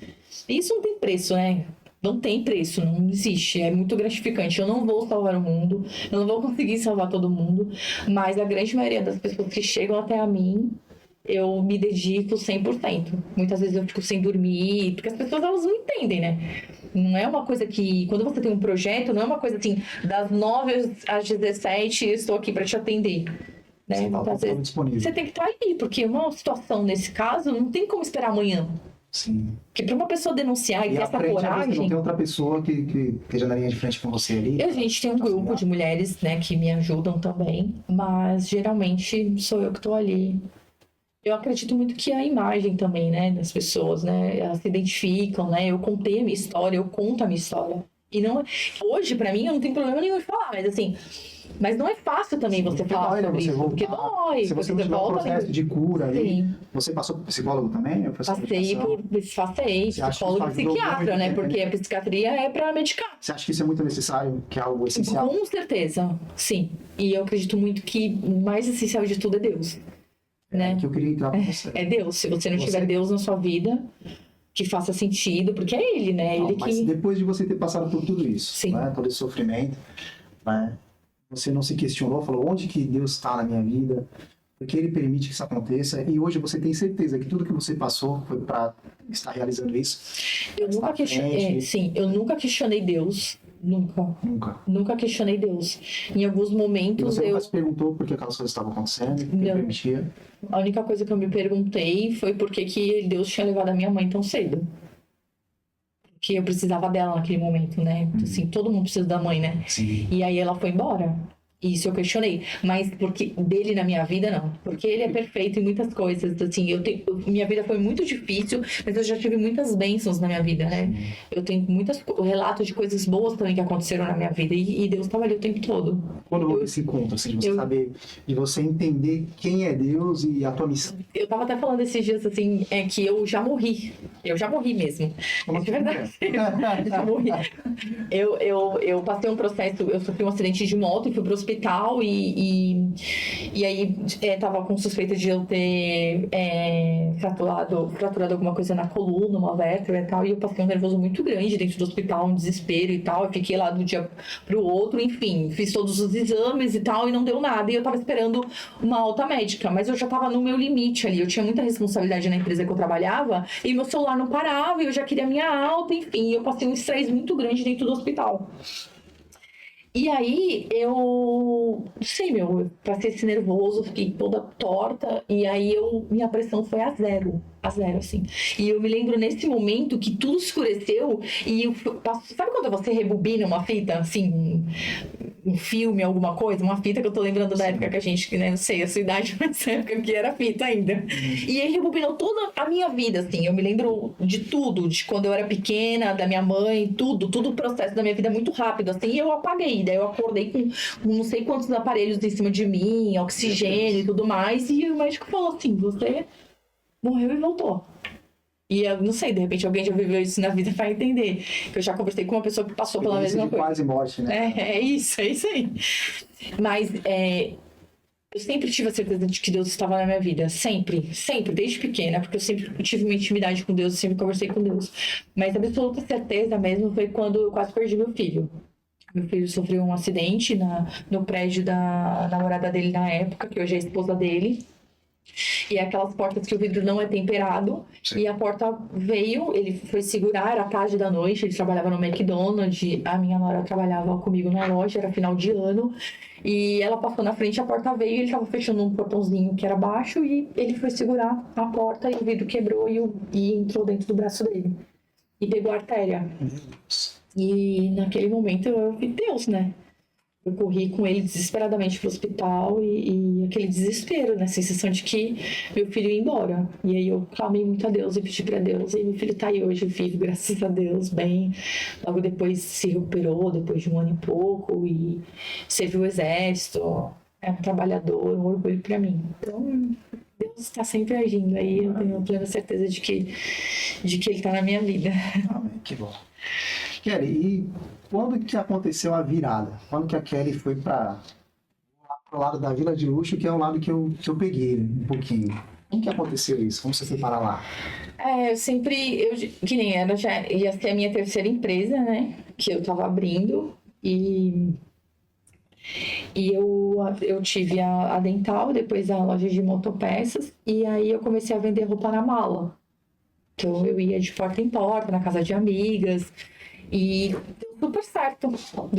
E isso não tem preço, né? Não tem preço, não existe. É muito gratificante. Eu não vou salvar o mundo, eu não vou conseguir salvar todo mundo, mas a grande maioria das pessoas que chegam até a mim, eu me dedico 100%. Muitas vezes eu fico sem dormir, porque as pessoas elas não entendem, né? Não é uma coisa que... Quando você tem um projeto, não é uma coisa assim, das 9 às 17 estou aqui para te atender. Né? Muitas vezes você tem que estar aí, porque uma situação nesse caso não tem como esperar amanhã. Sim. Porque para uma pessoa denunciar e ter essa coragem... Não tem outra pessoa que esteja na linha de frente com você ali. A gente tem um grupo de mulheres, né, que me ajudam também, mas geralmente sou eu que estou ali. Eu acredito muito que a imagem também, né, das pessoas, né, elas se identificam, né, eu contei a minha história, eu conto a minha história. E não, hoje, pra mim, eu não tenho problema nenhum em falar, mas assim, mas não é fácil também você falar sobre isso, porque dói. Se você não tiver um processo de cura aí, você passou por psicólogo também? Passei, psicólogo e psiquiatra, né, porque a psiquiatria é pra medicar. Você acha que isso é muito necessário, que é algo essencial? Com certeza, sim. E eu acredito muito que o mais essencial de tudo é Deus. Né? Que eu queria entrar com você. É Deus. Se você não tiver Deus na sua vida, que faça sentido, porque é Ele, né? Mas depois de você ter passado por tudo isso, né? Todo esse sofrimento, né? Você não se questionou, falou, onde que Deus está na minha vida? Porque Ele permite que isso aconteça. E hoje você tem certeza que tudo que você passou foi para estar realizando isso? Eu nunca questionei. Sim, eu nunca questionei Deus. Nunca questionei Deus. Em alguns momentos e você nunca se perguntou por que aquelas coisas estavam acontecendo? Por que permitia? A única coisa que eu me perguntei foi por que Deus tinha levado a minha mãe tão cedo. Porque eu precisava dela naquele momento, né? Assim, todo mundo precisa da mãe, né? Sim. E aí ela foi embora. Isso eu questionei, mas porque dele na minha vida não, porque ele é perfeito em muitas coisas, assim, minha vida foi muito difícil, mas eu já tive muitas bênçãos na minha vida, né? Eu tenho muitos relatos de coisas boas também que aconteceram na minha vida e Deus estava ali o tempo todo. Quando houve esse encontro, assim, de você saber, de você entender quem é Deus e a tua missão? Eu tava até falando esses dias, assim, que eu já morri mesmo. Como de verdade. Eu já morri. Eu passei um processo, eu sofri um acidente de moto e fui pro hospital e aí tava com suspeita de eu ter fraturado alguma coisa na coluna, uma vértebra e tal, e eu passei um nervoso muito grande dentro do hospital, um desespero e tal, eu fiquei lá de um dia pro outro, enfim, fiz todos os exames e tal, e não deu nada, e eu tava esperando uma alta médica, mas eu já tava no meu limite ali, eu tinha muita responsabilidade na empresa que eu trabalhava, e meu celular não parava, e eu já queria minha alta, enfim, eu passei um estresse muito grande dentro do hospital. E aí, eu não sei, eu passei esse nervoso, fiquei toda torta, e aí minha pressão foi a zero, assim. E eu me lembro nesse momento que tudo escureceu, e sabe quando você rebobina uma fita, assim, um filme, alguma coisa? Uma fita que eu tô lembrando da época que a gente, né, não sei a sua idade, mas na época que era fita ainda. E aí rebobinou toda a minha vida, assim, eu me lembro de tudo, de quando eu era pequena, da minha mãe, tudo o processo da minha vida muito rápido, assim, e eu apaguei. Daí eu acordei com não sei quantos aparelhos em cima de mim, oxigênio e tudo mais, e o médico falou assim, você morreu e voltou. E eu não sei, de repente alguém já viveu isso na vida vai entender. Eu já conversei com uma pessoa que passou pela mesma coisa. Quase morte, né? É isso aí. Mas eu sempre tive a certeza de que Deus estava na minha vida. Sempre, desde pequena. Porque eu sempre tive uma intimidade com Deus, eu sempre conversei com Deus. Mas a absoluta certeza mesmo foi quando eu quase perdi meu filho. Meu filho sofreu um acidente no prédio da namorada dele na época, que hoje é a esposa dele. E é aquelas portas que o vidro não é temperado. Sim. E a porta veio, ele foi segurar, era tarde da noite, ele trabalhava no McDonald's, a minha nora trabalhava comigo na loja, era final de ano. E ela passou na frente, a porta veio, ele estava fechando um portãozinho que era baixo, e ele foi segurar a porta e o vidro quebrou e entrou dentro do braço dele. E pegou a artéria. E naquele momento eu vi Deus, né? Eu corri com ele desesperadamente pro hospital e aquele desespero, né? A sensação de que meu filho ia embora. E aí eu clamei muito a Deus e pedi pra Deus. E meu filho tá aí hoje vivo, graças a Deus, bem. Logo depois se recuperou, depois de 1 ano e pouco. E serviu o exército. É um trabalhador, um orgulho pra mim. Então, Deus está sempre agindo aí. Eu tenho plena certeza de que Ele tá na minha vida. Amém, que bom. Kelly, e quando que aconteceu a virada? Quando que a Kelly foi para o lado da Vila de Luxo, que é um lado que eu peguei um pouquinho? Como que aconteceu isso? Como você foi para lá? Que nem era, já ia ser a minha terceira empresa, né? Que eu tava abrindo. E eu tive a Dental, depois a loja de motopeças. E aí eu comecei a vender roupa na mala. Então eu ia de porta em porta, na casa de amigas. E deu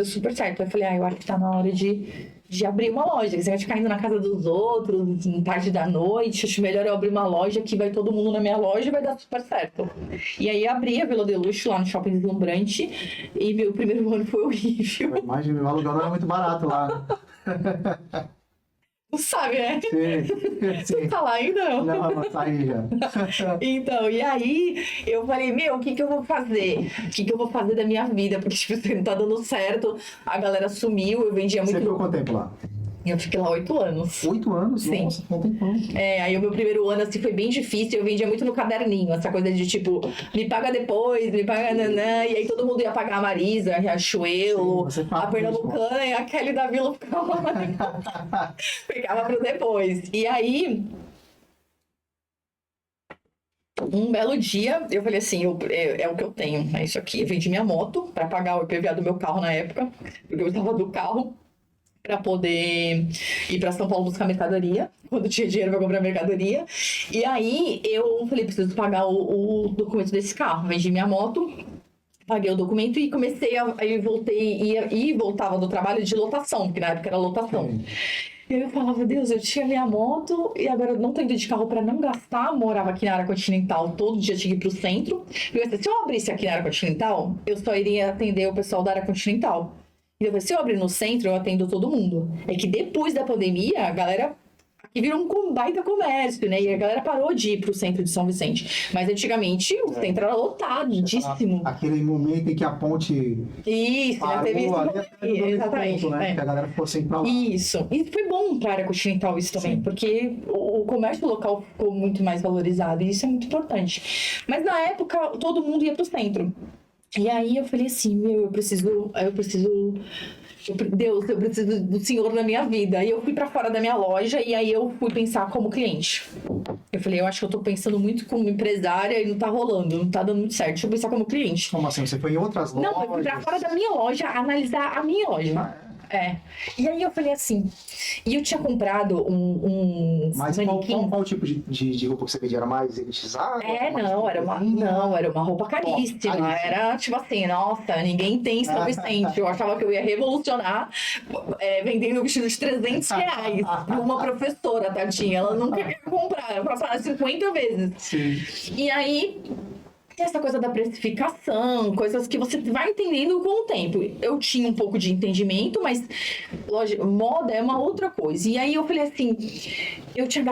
super certo. Eu falei, eu acho que tá na hora de abrir uma loja. Você vai ficar indo na casa dos outros, tarde da noite. Acho melhor eu abrir uma loja que vai todo mundo na minha loja e vai dar super certo. E aí abri a Vila de Luxo lá no Shopping Deslumbrante. E meu primeiro ano foi horrível. Imagina, o aluguel não era muito barato lá. Tu sabe, né? Sim. Tu tá lá ainda? Não, saí já. Então, e aí eu falei, o que eu vou fazer? O que eu vou fazer da minha vida? Porque, tipo, não tá dando certo, a galera sumiu, eu vendia muito... Você ficou quanto tempo lá? Eu fiquei lá 8 anos. 8 anos? Sim. Nossa, não tem como. Aí o meu primeiro ano, assim, foi bem difícil. Eu vendia muito no caderninho. Essa coisa de, tipo, me paga depois, me paga nanã. E aí todo mundo ia pagar a Marisa, a Riachuelo, a Pernambucana e a Kelly da Vila ficava lá. Ficava pro depois. E aí... Um belo dia, eu falei assim, é o que eu tenho, é isso aqui. Eu vendi minha moto pra pagar o IPVA do meu carro na época. Porque eu tava do carro. Para poder ir para São Paulo buscar mercadoria, quando tinha dinheiro para comprar mercadoria. E aí eu falei, preciso pagar o documento desse carro. Vendi minha moto, paguei o documento e comecei aí voltei e voltava do trabalho de lotação, porque na época era lotação. E aí eu falava, Deus, eu tinha minha moto e agora eu não tô indo de carro para não gastar. Morava aqui na área continental, todo dia tinha que ir pro centro. E eu pensei, se eu abrisse aqui na área continental, eu só iria atender o pessoal da área continental. E eu falei, se eu abrir no centro, eu atendo todo mundo. É que depois da pandemia, a galera aqui virou um baita comércio, né? E a galera parou de ir pro centro de São Vicente. Mas antigamente o centro era lotadíssimo. Aquele momento em que a ponte já teve isso. Exatamente. Ponto, né? Que a galera ficou sem pra lá. Isso. E foi bom pra área continental isso também. Sim. Porque o comércio local ficou muito mais valorizado. E isso é muito importante. Mas na época, todo mundo ia pro centro. E aí eu falei assim, Deus, eu preciso do Senhor na minha vida. E eu fui pra fora da minha loja e aí eu fui pensar como cliente. Eu falei, eu acho que eu tô pensando muito como empresária e não tá rolando, não tá dando muito certo. Deixa eu pensar como cliente. Como assim? Você foi em outras lojas? Não, eu fui pra fora da minha loja, analisar a minha loja. E aí eu falei assim, e eu tinha comprado um Mas manequim. qual tipo de roupa que você vendia? Era mais elitizada? Era uma roupa caríssima. Era tipo assim, nossa, ninguém tem São Vicente. Eu achava que eu ia revolucionar vendendo um vestido de R$300 pra uma professora, tadinha. Ela nunca ia comprar, ela passava 50 vezes. Sim. E aí, essa coisa da precificação, coisas que você vai entendendo com o tempo. Eu tinha um pouco de entendimento, mas lógico, moda é uma outra coisa. E aí eu falei assim, eu tinha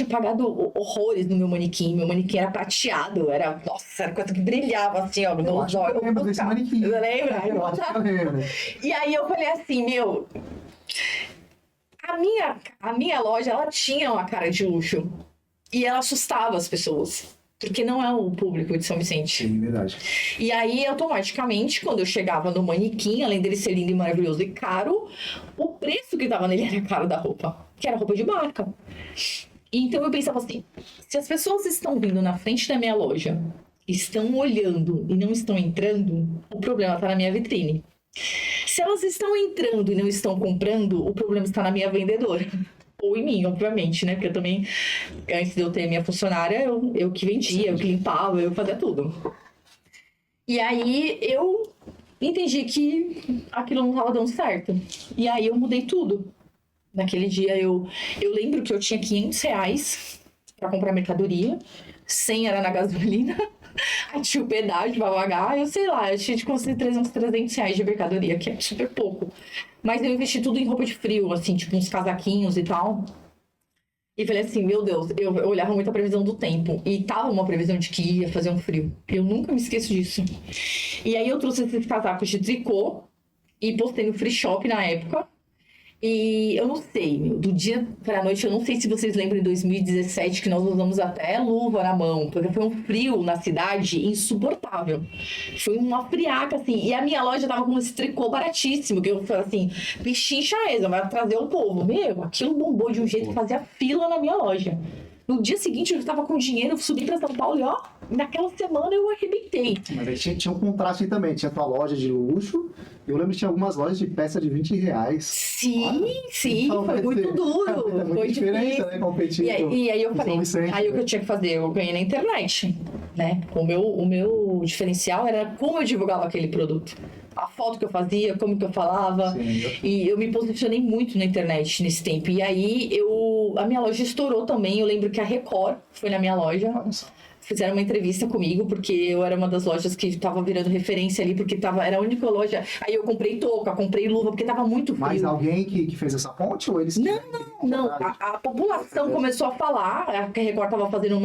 pagado horrores no meu manequim. Meu manequim era prateado, era coisa que brilhava assim, ó, nos olhos. Eu lembro desse manequim. Você lembra? Eu acho que eu lembro. E aí eu falei assim, meu, a minha loja, ela tinha uma cara de luxo. E ela assustava as pessoas. Porque não é o público de São Vicente. Sim, verdade. E aí, automaticamente, quando eu chegava no manequim, além dele ser lindo e maravilhoso e caro, o preço que tava nele era caro da roupa. Que era roupa de marca. Então eu pensava assim, se as pessoas estão vindo na frente da minha loja, estão olhando e não estão entrando, o problema tá na minha vitrine. Se elas estão entrando e não estão comprando, o problema está na minha vendedora. Ou em mim, obviamente, né? Porque eu também, antes de eu ter minha funcionária, eu que vendia, eu que limpava, eu fazia tudo. E aí eu entendi que aquilo não estava dando certo. E aí eu mudei tudo. Naquele dia eu lembro que eu tinha R$500 para comprar mercadoria, 100 era na gasolina. Aí tinha o pedágio pra pagar, eu sei lá, eu tinha de conseguir uns R$300 de mercadoria, que é super pouco. Mas eu investi tudo em roupa de frio, assim, tipo uns casaquinhos e tal. E falei assim, meu Deus, eu olhava muito a previsão do tempo. E tava uma previsão de que ia fazer um frio. Eu nunca me esqueço disso. E aí eu trouxe esses casacos de tricô e postei no Free Shop na época. E eu não sei, do dia para a noite, eu não sei se vocês lembram em 2017 que nós usamos até luva na mão, porque foi um frio na cidade insuportável. Foi uma friaca, assim, e a minha loja tava com esse tricô baratíssimo, que eu falei assim, pechincha mesmo, vai trazer o povo. Meu, aquilo bombou de um jeito que fazia fila na minha loja. No dia seguinte eu tava com dinheiro, subi pra São Paulo e ó, naquela semana eu arrebentei. Mas aí tinha um contraste aí também, tinha a tua loja de luxo, eu lembro que tinha algumas lojas de peça de R$20. Sim, então, foi muito duro. Foi diferente, né, competir. E aí eu falei, aí o que eu tinha que fazer, eu ganhei na internet, né? O meu diferencial era como eu divulgava aquele produto. A foto que eu fazia, como que eu falava. Sim. E eu me posicionei muito na internet nesse tempo. E aí a minha loja estourou também. Eu lembro que a Record foi na minha loja. Nossa. Fizeram uma entrevista comigo, porque eu era uma das lojas que estava virando referência ali, porque era a única loja. Aí eu comprei touca, comprei luva, porque estava muito frio. Mas alguém que fez essa ponte ou eles? Não. A população começou a falar, a Record estava fazendo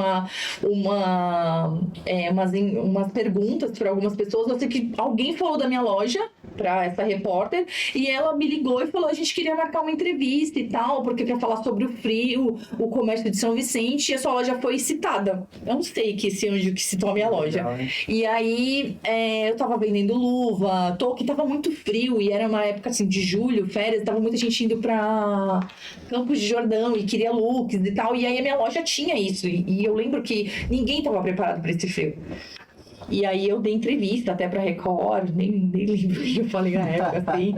umas perguntas para algumas pessoas. Eu sei que alguém falou da minha loja para essa repórter e ela me ligou e falou: a gente queria marcar uma entrevista e tal, porque quer falar sobre o frio, o comércio de São Vicente, e a sua loja foi citada. Eu não sei que citou a minha loja. Legal, e aí eu tava vendendo luva, que tava muito frio e era uma época assim de julho, férias, tava muita gente indo pra Campos de Jordão e queria looks e tal, e aí a minha loja tinha isso, e eu lembro que ninguém tava preparado para esse frio. E aí eu dei entrevista até pra Record, nem lembro o que eu falei na época, assim.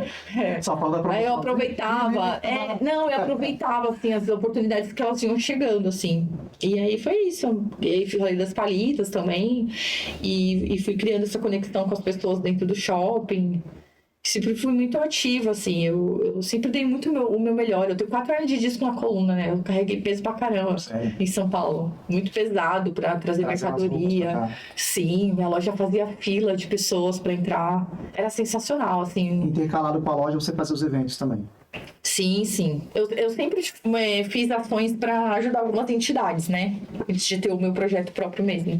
Só fala pra aí eu aproveitava, eu aproveitava, assim, as oportunidades que elas iam chegando, assim. E aí foi isso. E aí falei das palitas também, e fui criando essa conexão com as pessoas dentro do shopping. Sempre fui muito ativa, assim, eu sempre dei muito o meu melhor. Eu tenho 4 anos de disco na coluna, né? Eu carreguei peso pra caramba em São Paulo. Muito pesado pra trazer mercadoria. Sim, minha loja fazia fila de pessoas pra entrar. Era sensacional, assim. Intercalado com a loja, você fazia os eventos também? Sim. Eu sempre fiz ações para ajudar algumas entidades, né? Antes de ter o meu projeto próprio mesmo.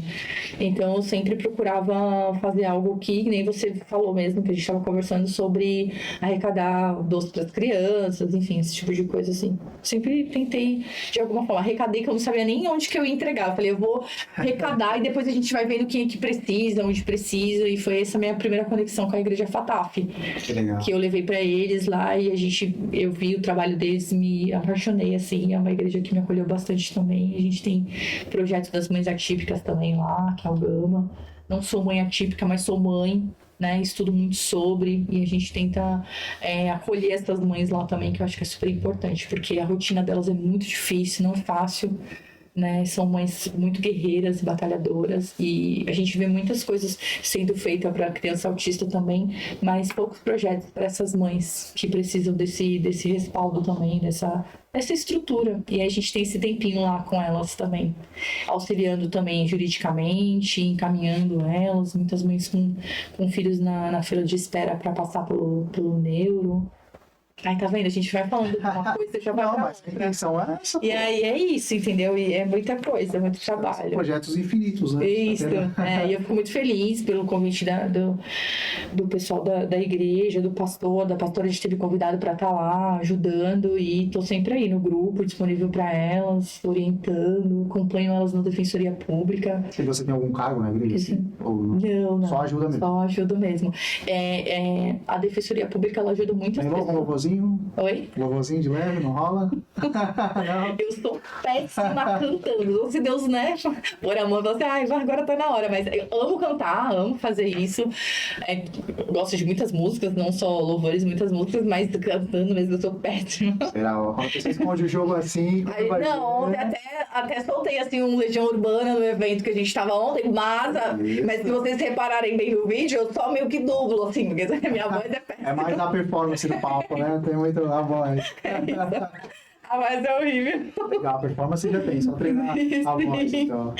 Então, eu sempre procurava fazer algo que, nem você falou mesmo, que a gente estava conversando sobre arrecadar doce para as crianças, enfim, esse tipo de coisa, assim. Sempre tentei, de alguma forma, arrecadei que eu não sabia nem onde que eu ia entregar. Eu falei, eu vou arrecadar e depois a gente vai vendo quem é que precisa, onde precisa. E foi essa minha primeira conexão com a Igreja Fataf. Que legal. Que eu levei para eles lá e eu vi o trabalho deles, me apaixonei, assim. É uma igreja que me acolheu bastante também. A gente tem projetos das mães atípicas também lá, que é o Gama. Não sou mãe atípica, mas sou mãe. né? Estudo muito sobre, e a gente tenta acolher essas mães lá também, que eu acho que é super importante, porque a rotina delas é muito difícil, não é fácil, né? São mães muito guerreiras e batalhadoras, e a gente vê muitas coisas sendo feitas para criança autista também, mas poucos projetos para essas mães que precisam desse respaldo também, dessa estrutura. E aí a gente tem esse tempinho lá com elas também, auxiliando também juridicamente, encaminhando elas, muitas mães com filhos na fila de espera para passar pelo neuro. Ai, tá vendo? A gente vai falando de uma coisa, já vai Não, pra mas a outra. intenção é essa. E aí é isso, entendeu? E é muita coisa, muito São trabalho. projetos infinitos, né? Isso, e eu fico muito feliz pelo convite do pessoal da igreja, do pastor, da pastora, a gente teve convidado para estar lá, ajudando, e tô sempre aí no grupo, disponível para elas, orientando, acompanho elas na Defensoria Pública. Se você tem algum cargo na igreja? Assim? Ou Não. Só ajuda mesmo? Só ajuda mesmo. A Defensoria Pública, ela ajuda muito as pessoas. Um louvorzinho? Oi? Louvorzinho de leve, não rola? Não. Eu sou péssima cantando. Se Deus, né, por amor, você, agora tá na hora. Mas eu amo cantar, amo fazer isso. Gosto de muitas músicas, não só louvores, muitas músicas, mas cantando mesmo eu sou péssima. Será? Quando você esconde o jogo assim... Não, até soltei assim um Legião Urbana no evento que a gente tava ontem, mas se vocês repararem bem no vídeo, eu só meio que dublo, assim, porque minha voz é péssima. É mais a performance do palco, né? Tem muito a voz. A voz é horrível. Legal, a performance já tem, só treinar a voz, então.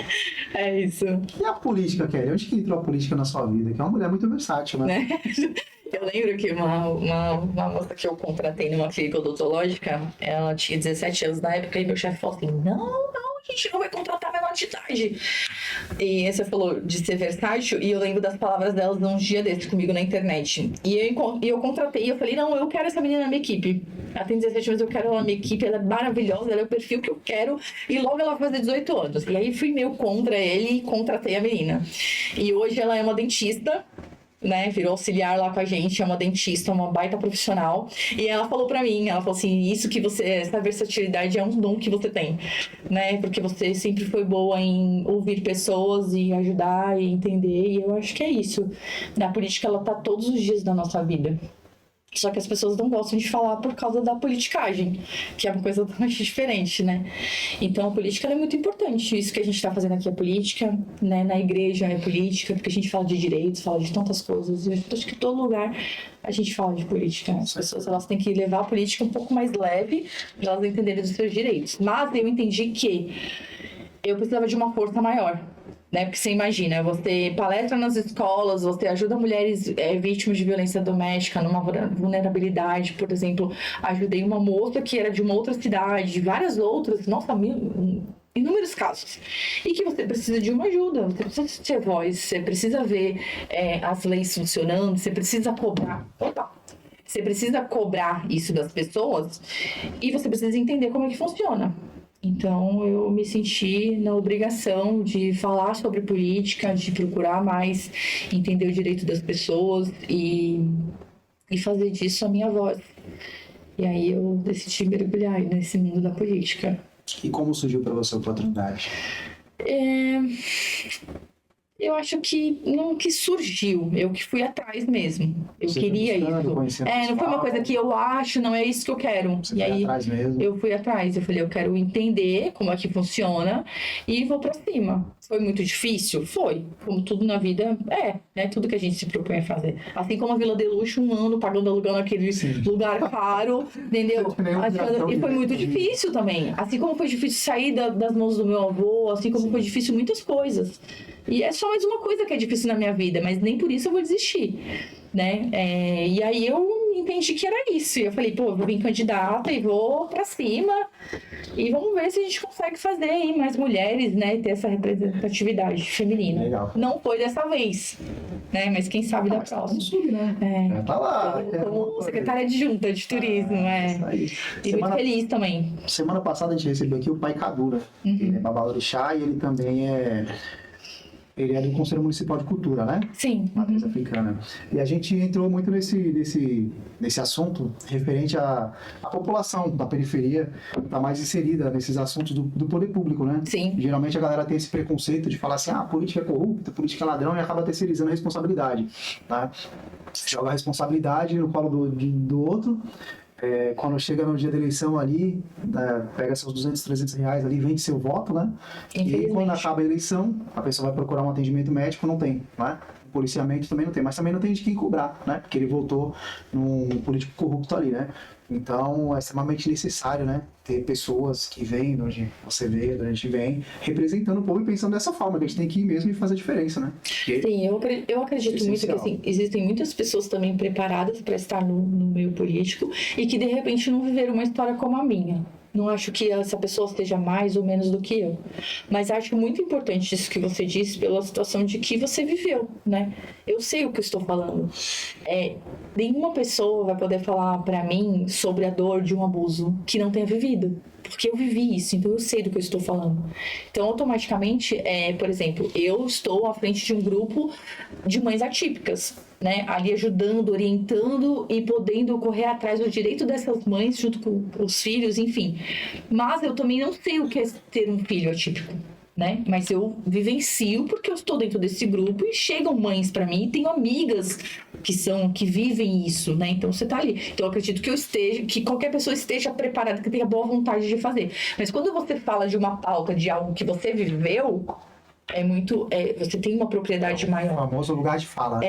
É isso. E a política, Kelly? Onde que entrou a política na sua vida? Que é uma mulher muito versátil, né? Eu lembro que uma moça que eu contratei numa clínica odontológica, ela tinha 17 anos na época, e meu chefe falou assim, não, a gente não vai contratar menor de idade. E você falou de ser versátil, e eu lembro das palavras delas num dia desse comigo na internet. E eu contratei, e eu falei, não, eu quero essa menina na minha equipe. Ela tem 17 anos, eu quero ela na minha equipe, ela é maravilhosa, ela é o perfil que eu quero, e logo ela vai fazer 18 anos. E aí fui meio contra ele e contratei a menina. E hoje ela é uma dentista, né, virou auxiliar lá com a gente, é uma dentista, uma baita profissional, e ela falou pra mim, ela falou assim, essa versatilidade é um dom que você tem, né, porque você sempre foi boa em ouvir pessoas e ajudar e entender, e eu acho que é isso. Na política, ela tá todos os dias da nossa vida. Só que as pessoas não gostam de falar por causa da politicagem, que é uma coisa totalmente diferente, né? Então, a política é muito importante. Isso que a gente está fazendo aqui é política, né? Na igreja é política, porque a gente fala de direitos, fala de tantas coisas. E eu acho que em todo lugar a gente fala de política. As pessoas, elas têm que levar a política um pouco mais leve para elas entenderem os seus direitos. Mas eu entendi que eu precisava de uma força maior. Né? Porque você imagina, você palestra nas escolas, você ajuda mulheres vítimas de violência doméstica numa vulnerabilidade, por exemplo, ajudei uma moça que era de uma outra cidade, várias outras, nossa, inúmeros casos, e que você precisa de uma ajuda, você precisa ter voz, você precisa ver as leis funcionando, você precisa cobrar, você precisa cobrar isso das pessoas e você precisa entender como é que funciona. Então, eu me senti na obrigação de falar sobre política, de procurar mais entender o direito das pessoas e fazer disso a minha voz. E aí eu decidi mergulhar nesse mundo da política. E como surgiu para você a oportunidade? Eu acho que não que surgiu, eu que fui atrás mesmo. Eu você queria isso. Não foi uma coisa que eu acho, não é isso que eu quero. Você e aí atrás mesmo. Eu fui atrás, eu falei, eu quero entender como é que funciona e vou pra cima. Foi muito difícil? Foi. Como tudo na vida né? Tudo que a gente se propõe a fazer. Assim como a Vila de Luxo, um ano pagando aluguel naquele lugar caro, entendeu? E foi muito difícil também. Assim como foi difícil sair das mãos do meu avô, assim como foi difícil muitas coisas. E é só mais uma coisa que é difícil na minha vida, mas nem por isso eu vou desistir, né? E aí eu entendi que era isso. E eu falei, eu vou vir candidata e vou pra cima. E vamos ver se a gente consegue fazer aí mais mulheres, né? Ter essa representatividade feminina. Legal. Não foi dessa vez, né? Mas quem sabe da próxima. Tá lá. Como secretária adjunta de turismo, Isso aí. E muito feliz também. Semana passada a gente recebeu aqui o Pai Cadu, né? Ele é babalorixá e ele também é Ele é do Conselho Municipal de Cultura, né? Sim. Matriz africana. E a gente entrou muito nesse assunto referente à população da periferia, está mais inserida nesses assuntos do poder público, né? Sim. Geralmente a galera tem esse preconceito de falar assim, política é corrupta, política é ladrão, e acaba terceirizando a responsabilidade, tá? Joga a responsabilidade no colo do outro. Quando chega no dia da eleição ali, pega seus 200, 300 reais ali, vende seu voto, né? E quando acaba a eleição, a pessoa vai procurar um atendimento médico, não tem, né? O policiamento também não tem, mas também não tem de quem cobrar, né? Porque ele votou num político corrupto ali, né? Então, é extremamente necessário, né? Ter pessoas que vêm de onde você vê, de onde a gente vem, representando o povo e pensando dessa forma, que a gente tem que ir mesmo e fazer a diferença, né? Sim, eu acredito muito que assim, existem muitas pessoas também preparadas para estar no meio político e que de repente não viveram uma história como a minha. Não acho que essa pessoa esteja mais ou menos do que eu. Mas acho muito importante isso que você disse pela situação de que você viveu, né? Eu sei o que eu estou falando. Nenhuma pessoa vai poder falar para mim sobre a dor de um abuso que não tenha vivido. Porque eu vivi isso, então eu sei do que eu estou falando. Então, automaticamente, por exemplo, eu estou à frente de um grupo de mães atípicas, né? Ali ajudando, orientando e podendo correr atrás do direito dessas mães junto com os filhos, enfim. Mas eu também não sei o que é ter um filho atípico, né? Mas eu vivencio porque eu estou dentro desse grupo e chegam mães para mim e tenho amigas que vivem isso, né? Então você tá ali. Então eu acredito que qualquer pessoa esteja preparada, que tenha boa vontade de fazer. Mas quando você fala de uma pauta de algo que você viveu, você tem uma propriedade maior. O famoso lugar de fala.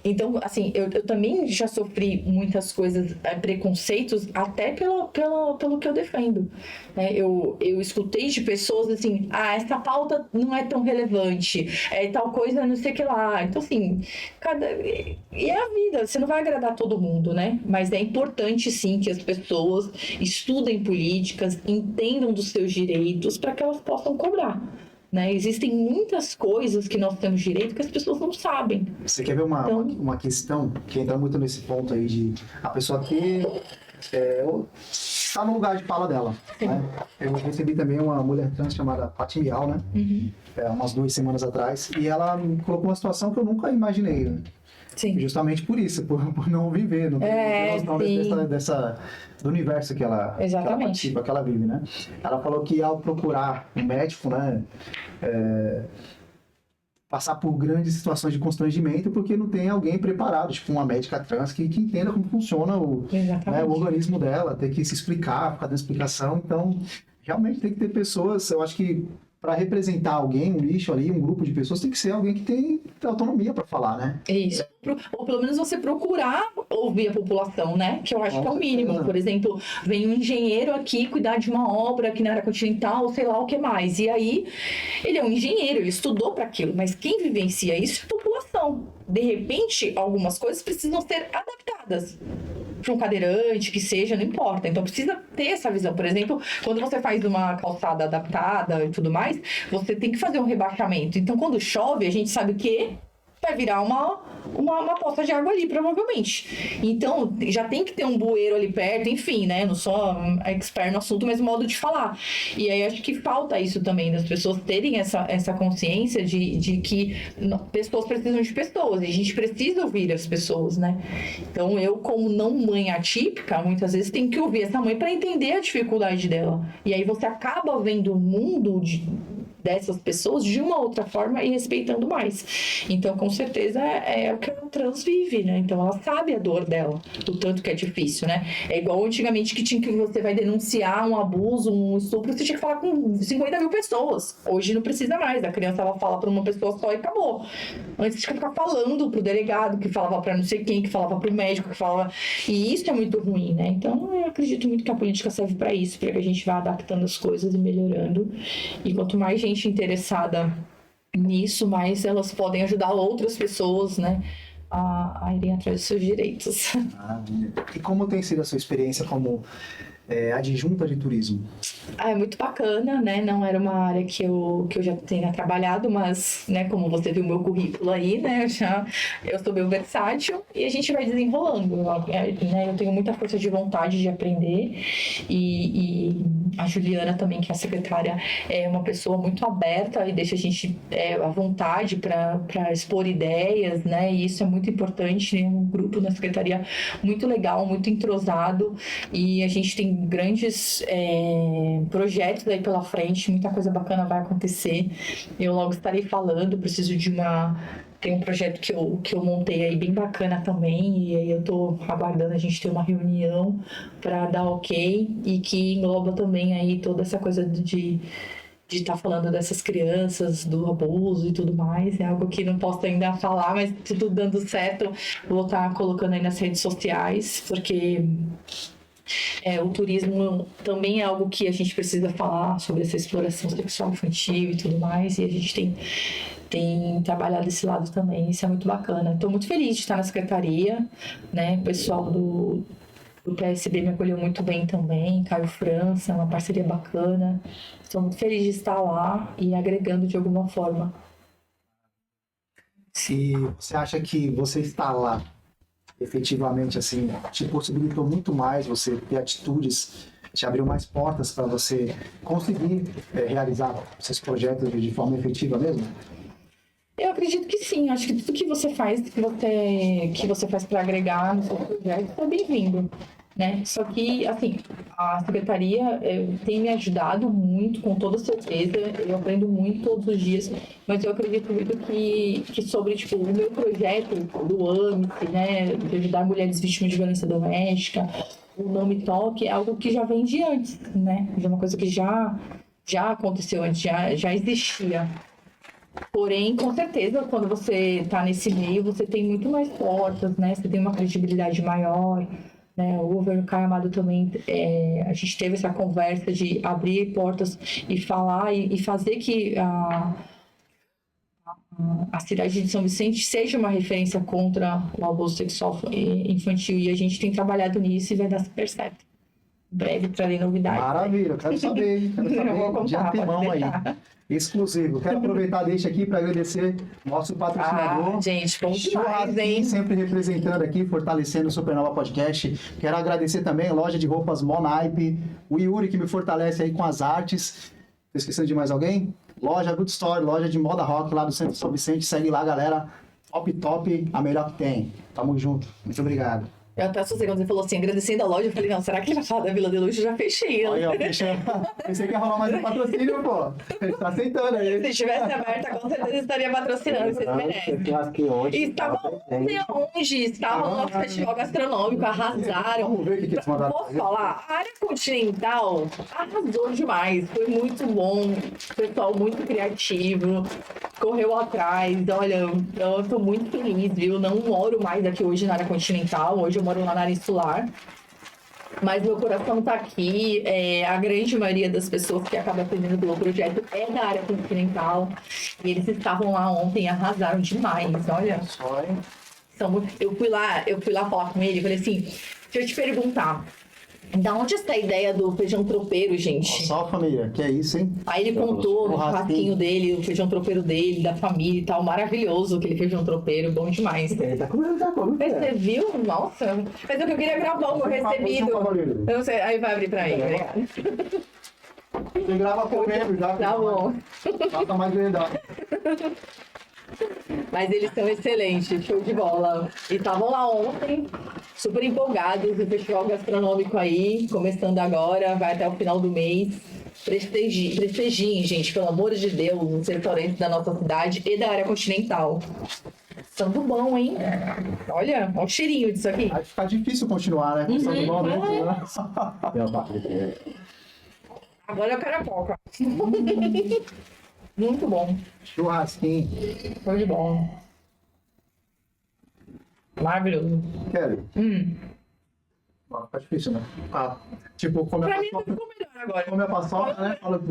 Então, assim, eu também já sofri muitas coisas, preconceitos, até pelo que eu defendo. Eu escutei de pessoas assim, essa pauta não é tão relevante, tal coisa, não sei o que lá. Então, assim, e é a vida, você não vai agradar todo mundo, né? Mas é importante, sim, que as pessoas estudem políticas, entendam dos seus direitos, para que elas possam cobrar. Né? Existem muitas coisas que nós temos direito que as pessoas não sabem. Você quer ver uma questão que entra muito nesse ponto aí de a pessoa ter está no lugar de fala dela, né? Eu recebi também uma mulher trans chamada Pati Miau, né? Uhum. Umas 2 semanas atrás, e ela me colocou uma situação que eu nunca imaginei, né? Sim. Justamente por isso, por não viver, não ter noção do universo que ela participa, que ela vive, né? Ela falou que ao procurar um médico, né, passar por grandes situações de constrangimento porque não tem alguém preparado, tipo uma médica trans que entenda como funciona o organismo dela, ter que se explicar, ficar dando explicação. Então, realmente tem que ter pessoas, eu acho que para representar alguém, um lixo ali, um grupo de pessoas, tem que ser alguém que tem autonomia para falar, né? Isso. Ou pelo menos você procurar ouvir a população, né? Que eu acho que é o mínimo. Por exemplo, vem um engenheiro aqui cuidar de uma obra aqui na área continental, sei lá o que mais. E aí, ele é um engenheiro, ele estudou para aquilo, mas quem vivencia isso é a população. De repente, algumas coisas precisam ser adaptadas para um cadeirante, que seja, não importa. Então, precisa ter essa visão. Por exemplo, quando você faz uma calçada adaptada e tudo mais, você tem que fazer um rebaixamento. Então, quando chove, a gente sabe que vai virar uma poça de água ali, provavelmente. Então, já tem que ter um bueiro ali perto, enfim, né? Não sou expert no assunto, mas modo de falar. E aí, acho que falta isso também, das pessoas terem essa consciência de que pessoas precisam de pessoas, e a gente precisa ouvir as pessoas, né? Então, eu, como não mãe atípica, muitas vezes tenho que ouvir essa mãe para entender a dificuldade dela. E aí, você acaba vendo o mundo dessas pessoas de uma outra forma e respeitando mais. Então, com certeza, é o que a trans vive, né? Então, ela sabe a dor dela, o tanto que é difícil, né? É igual antigamente que você vai denunciar um abuso, um estupro, você tinha que falar com 50 mil pessoas. Hoje não precisa mais. A criança, ela fala para uma pessoa só e acabou. Antes tinha que ficar falando pro delegado, que falava para não sei quem, que falava pro médico, que falava... E isso é muito ruim, né? Então, eu acredito muito que a política serve para isso, para que a gente vá adaptando as coisas e melhorando. E quanto mais gente interessada nisso, mais elas podem ajudar outras pessoas, né, a irem atrás dos seus direitos. E como tem sido a sua experiência como adjunta de turismo? É muito bacana, né? Não era uma área que eu já tenha trabalhado, mas, né, como você viu o meu currículo aí, né, eu sou bem versátil e a gente vai desenrolando, né? Eu tenho muita força de vontade de aprender e A Juliana também, que é a secretária, é uma pessoa muito aberta e deixa a gente à vontade para expor ideias, né? E isso é muito importante, né? Um grupo na secretaria muito legal, muito entrosado, e a gente tem grandes projetos aí pela frente, muita coisa bacana vai acontecer. Eu logo estarei falando, preciso de tem um projeto que eu montei aí bem bacana também, e aí eu tô aguardando a gente ter uma reunião para dar ok, e que engloba também aí toda essa coisa de estar falando dessas crianças, do abuso e tudo mais. É algo que não posso ainda falar, mas tudo dando certo, vou estar colocando aí nas redes sociais, porque o turismo também é algo que a gente precisa falar sobre essa exploração sexual infantil e tudo mais, e a gente tem trabalhado esse lado também, isso é muito bacana. Estou muito feliz de estar na secretaria, né? O pessoal do PSB me acolheu muito bem também, Caio França, uma parceria bacana. Estou muito feliz de estar lá e agregando de alguma forma. Se você acha que você está lá, efetivamente, assim, te possibilitou muito mais você ter atitudes, te abriu mais portas para você conseguir realizar esses projetos de forma efetiva mesmo? Eu acredito que sim. Acho que tudo que você faz, que você faz para agregar no seu projeto, é bem-vindo, né? Só que, assim, a secretaria tem me ajudado muito, com toda certeza. Eu aprendo muito todos os dias, mas eu acredito muito que sobre, tipo, o meu projeto do AMIC, né, de ajudar mulheres vítimas de violência doméstica, o Nome Toque, é algo que já vem de antes, né? É uma coisa que já aconteceu antes, já existia. Porém, com certeza, quando você está nesse meio, você tem muito mais portas, né? Você tem uma credibilidade maior, né? O governo Caio Amado também, a gente teve essa conversa de abrir portas e falar e fazer que a cidade de São Vicente seja uma referência contra o abuso sexual infantil. E a gente tem trabalhado nisso e vai dar super certo. Em breve trarei novidades. Maravilha, quero saber, hein? Quero saber. Eu vou contar, de antemão aí. Exclusivo. Quero aproveitar, deixa aqui para agradecer nosso patrocinador. Gente, bom demais, hein? Sempre representando aqui, fortalecendo o Supernova Podcast. Quero agradecer também a loja de roupas Monaipe, o Yuri que me fortalece aí com as artes. Tô esquecendo de mais alguém? Loja Good Story, loja de moda rock lá do Centro São Vicente. Segue lá, galera. Top, a melhor que tem. Tamo junto. Muito obrigado. Eu até assustei quando você falou assim, agradecendo a loja. Eu falei, não, será que ele vai falar da Vila de Luxo? Eu já fechei. Aí, ó, pensei que ia rolar mais um patrocínio, pô. Ele tá aceitando aí. Se tivesse aberta, com certeza estaria patrocinando. Vocês merecem. E estavam onde? Estavam no nosso festival gastronômico, arrasaram. Vamos ver o que eles mandaram. Posso falar? A área continental arrasou demais. Foi muito bom. Pessoal muito criativo. Correu atrás. Olha, eu tô muito feliz, viu? Não moro mais aqui hoje na área continental. Hoje eu moro lá na área insular. Mas meu coração tá aqui. A grande maioria das pessoas que acabam aprendendo pelo projeto é da área continental. E eles estavam lá ontem e arrasaram demais. Olha. Eu fui lá falar com ele e falei assim, deixa eu te perguntar. Da onde está a ideia do feijão tropeiro, gente? Só família, que é isso, hein? Aí ele contou no churrasquinho dele, o feijão tropeiro dele, da família e tal. Maravilhoso aquele feijão tropeiro, bom demais. Tá comendo. Você viu? Nossa. Mas é que eu queria gravar o meu recebido. Eu não sei, aí vai abrir pra ele. Você grava comendo já. Tá bom. Tá mais verdade. Mas eles são excelentes, show de bola. E estavam lá ontem, super empolgados, o festival gastronômico aí, começando agora, vai até o final do mês. Prestigiem, gente, pelo amor de Deus, os restaurantes da nossa cidade e da área continental. Santo bom, hein? Olha o cheirinho disso aqui. Vai ficar difícil continuar, né? Santo bom, né? Agora eu quero a coca. Muito bom. Churrasquinho. Foi de bom. Maravilhoso. Kelly. Fica difícil, né? Tipo, comer pra a mim paçoca. ficou melhor agora. Comer a paçoca, né? Fala...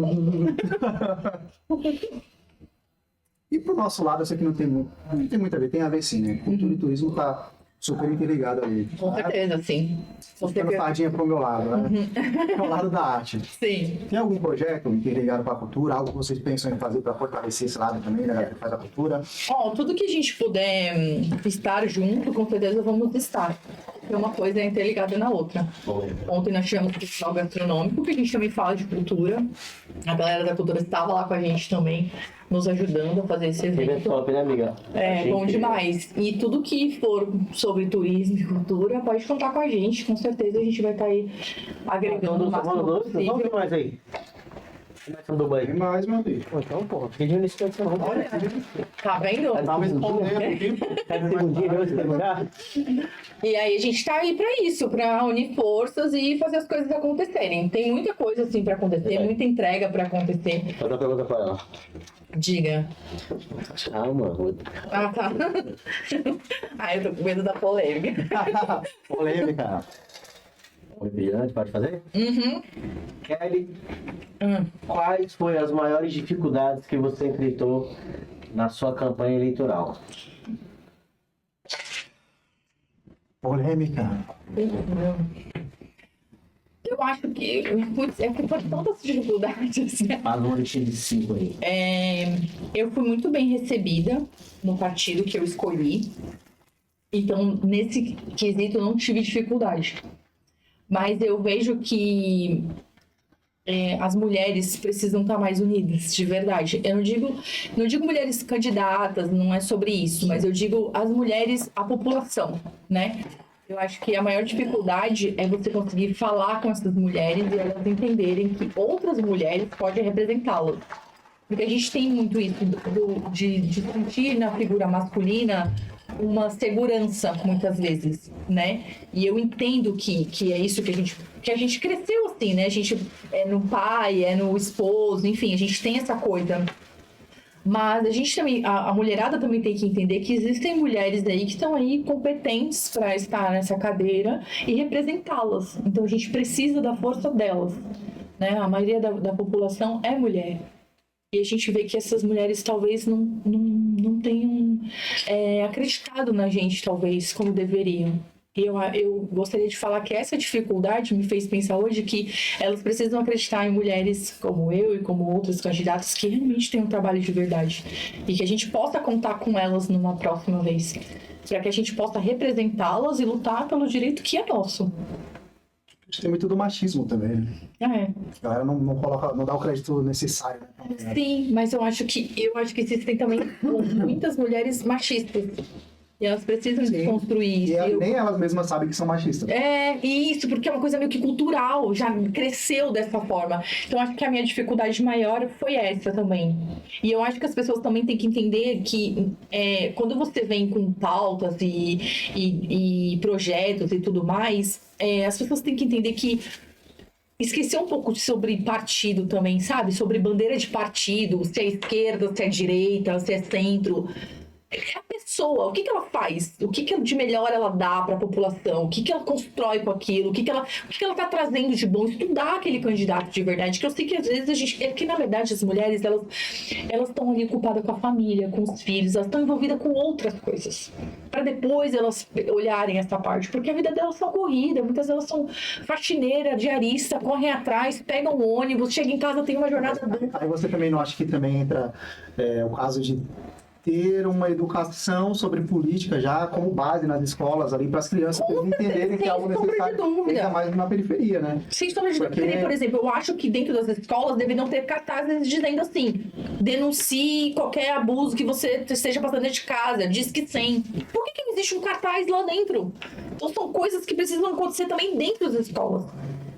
E pro nosso lado, eu sei que não tem muito a ver. Tem a ver sim, né? Cultura e turismo tá super interligado ali. Com certeza, sim. Puxando sardinha pro meu lado, né? Pro lado da arte. Sim. Tem algum projeto interligado com a cultura? Algo que vocês pensam em fazer para fortalecer esse lado também, né? Que faz a cultura? Tudo que a gente puder estar junto, com certeza vamos estar. E uma coisa é interligada na outra. Ontem nós tivemos o festival gastronômico, que a gente também fala de cultura. A galera da cultura estava lá com a gente também, nos ajudando a fazer esse evento. É top, né, amiga? É, bom demais. E tudo que for sobre turismo e cultura, pode contar com a gente. Com certeza a gente vai estar aí agregando o máximo possível. Vamos ver mais aí. Começando do banho. Tem mais, meu amigo. Então, porra, pedindo isso que eu Olha, tá vendo? E aí a gente tá aí pra isso, pra unir forças e fazer as coisas acontecerem. Tem muita coisa assim pra acontecer, muita entrega pra acontecer. Faz uma pergunta pra ela. Diga. Calma. Ah, tá. Eu tô com medo da polêmica. Polêmica. Refrigerante, pode fazer? Uhum. Kelly, quais foram as maiores dificuldades que você enfrentou na sua campanha eleitoral? Polêmica. Eu acho que, putz, é que foram tantas dificuldades, né? Valor de 5 aí. Eu fui muito bem recebida no partido que eu escolhi. Então, nesse quesito, eu não tive dificuldade. Mas eu vejo que as mulheres precisam estar mais unidas, de verdade. Eu não digo mulheres candidatas, não é sobre isso, mas eu digo as mulheres, a população, né? Eu acho que a maior dificuldade é você conseguir falar com essas mulheres e elas entenderem que outras mulheres podem representá-las. Porque a gente tem muito isso de sentir na figura masculina uma segurança, muitas vezes, né? E eu entendo que é isso que a gente cresceu assim, né? A gente é no pai, é no esposo, enfim, a gente tem essa coisa. Mas a gente também, a mulherada também tem que entender que existem mulheres aí que estão aí competentes para estar nessa cadeira e representá-las. Então a gente precisa da força delas, né? A maioria da população é mulher. E a gente vê que essas mulheres talvez não tenham acreditado na gente, talvez, como deveriam. E eu gostaria de falar que essa dificuldade me fez pensar hoje que elas precisam acreditar em mulheres como eu e como outros candidatos que realmente têm um trabalho de verdade. E que a gente possa contar com elas numa próxima vez. Para que a gente possa representá-las e lutar pelo direito que é nosso. A gente tem muito do machismo também, né? A galera não dá o crédito necessário, né? Sim, mas eu acho que existem também muitas mulheres machistas. E elas precisam desconstruir isso. E nem elas mesmas sabem que são machistas. Isso, porque é uma coisa meio que cultural, já cresceu dessa forma. Então, acho que a minha dificuldade maior foi essa também. E eu acho que as pessoas também têm que entender que quando você vem com pautas e projetos e tudo mais, as pessoas têm que entender que esquecer um pouco sobre partido também, sabe? Sobre bandeira de partido, se é esquerda, se é direita, se é centro. É a pessoa, o que ela faz? O que de melhor ela dá para a população? O que ela constrói com aquilo? O que ela tá trazendo de bom? Estudar aquele candidato de verdade. Que eu sei que às vezes que na verdade as mulheres, elas estão ali ocupadas com a família, com os filhos, elas estão envolvidas com outras coisas. Para depois elas olharem essa parte. Porque a vida delas são corrida, muitas delas são faxineira, diarista, correm atrás, pegam um ônibus, chegam em casa, tem uma jornada dupla. Aí você também não acha que também entra o caso de ter uma educação sobre política já como base nas escolas ali para as crianças entenderem que é algo necessário, ainda mais na periferia, né? Sem sombra de dúvida. Por exemplo, eu acho que dentro das escolas deveriam ter cartazes dizendo assim: denuncie qualquer abuso que você esteja passando dentro de casa, diz que sim. Por que não existe um cartaz lá dentro? Então são coisas que precisam acontecer também dentro das escolas.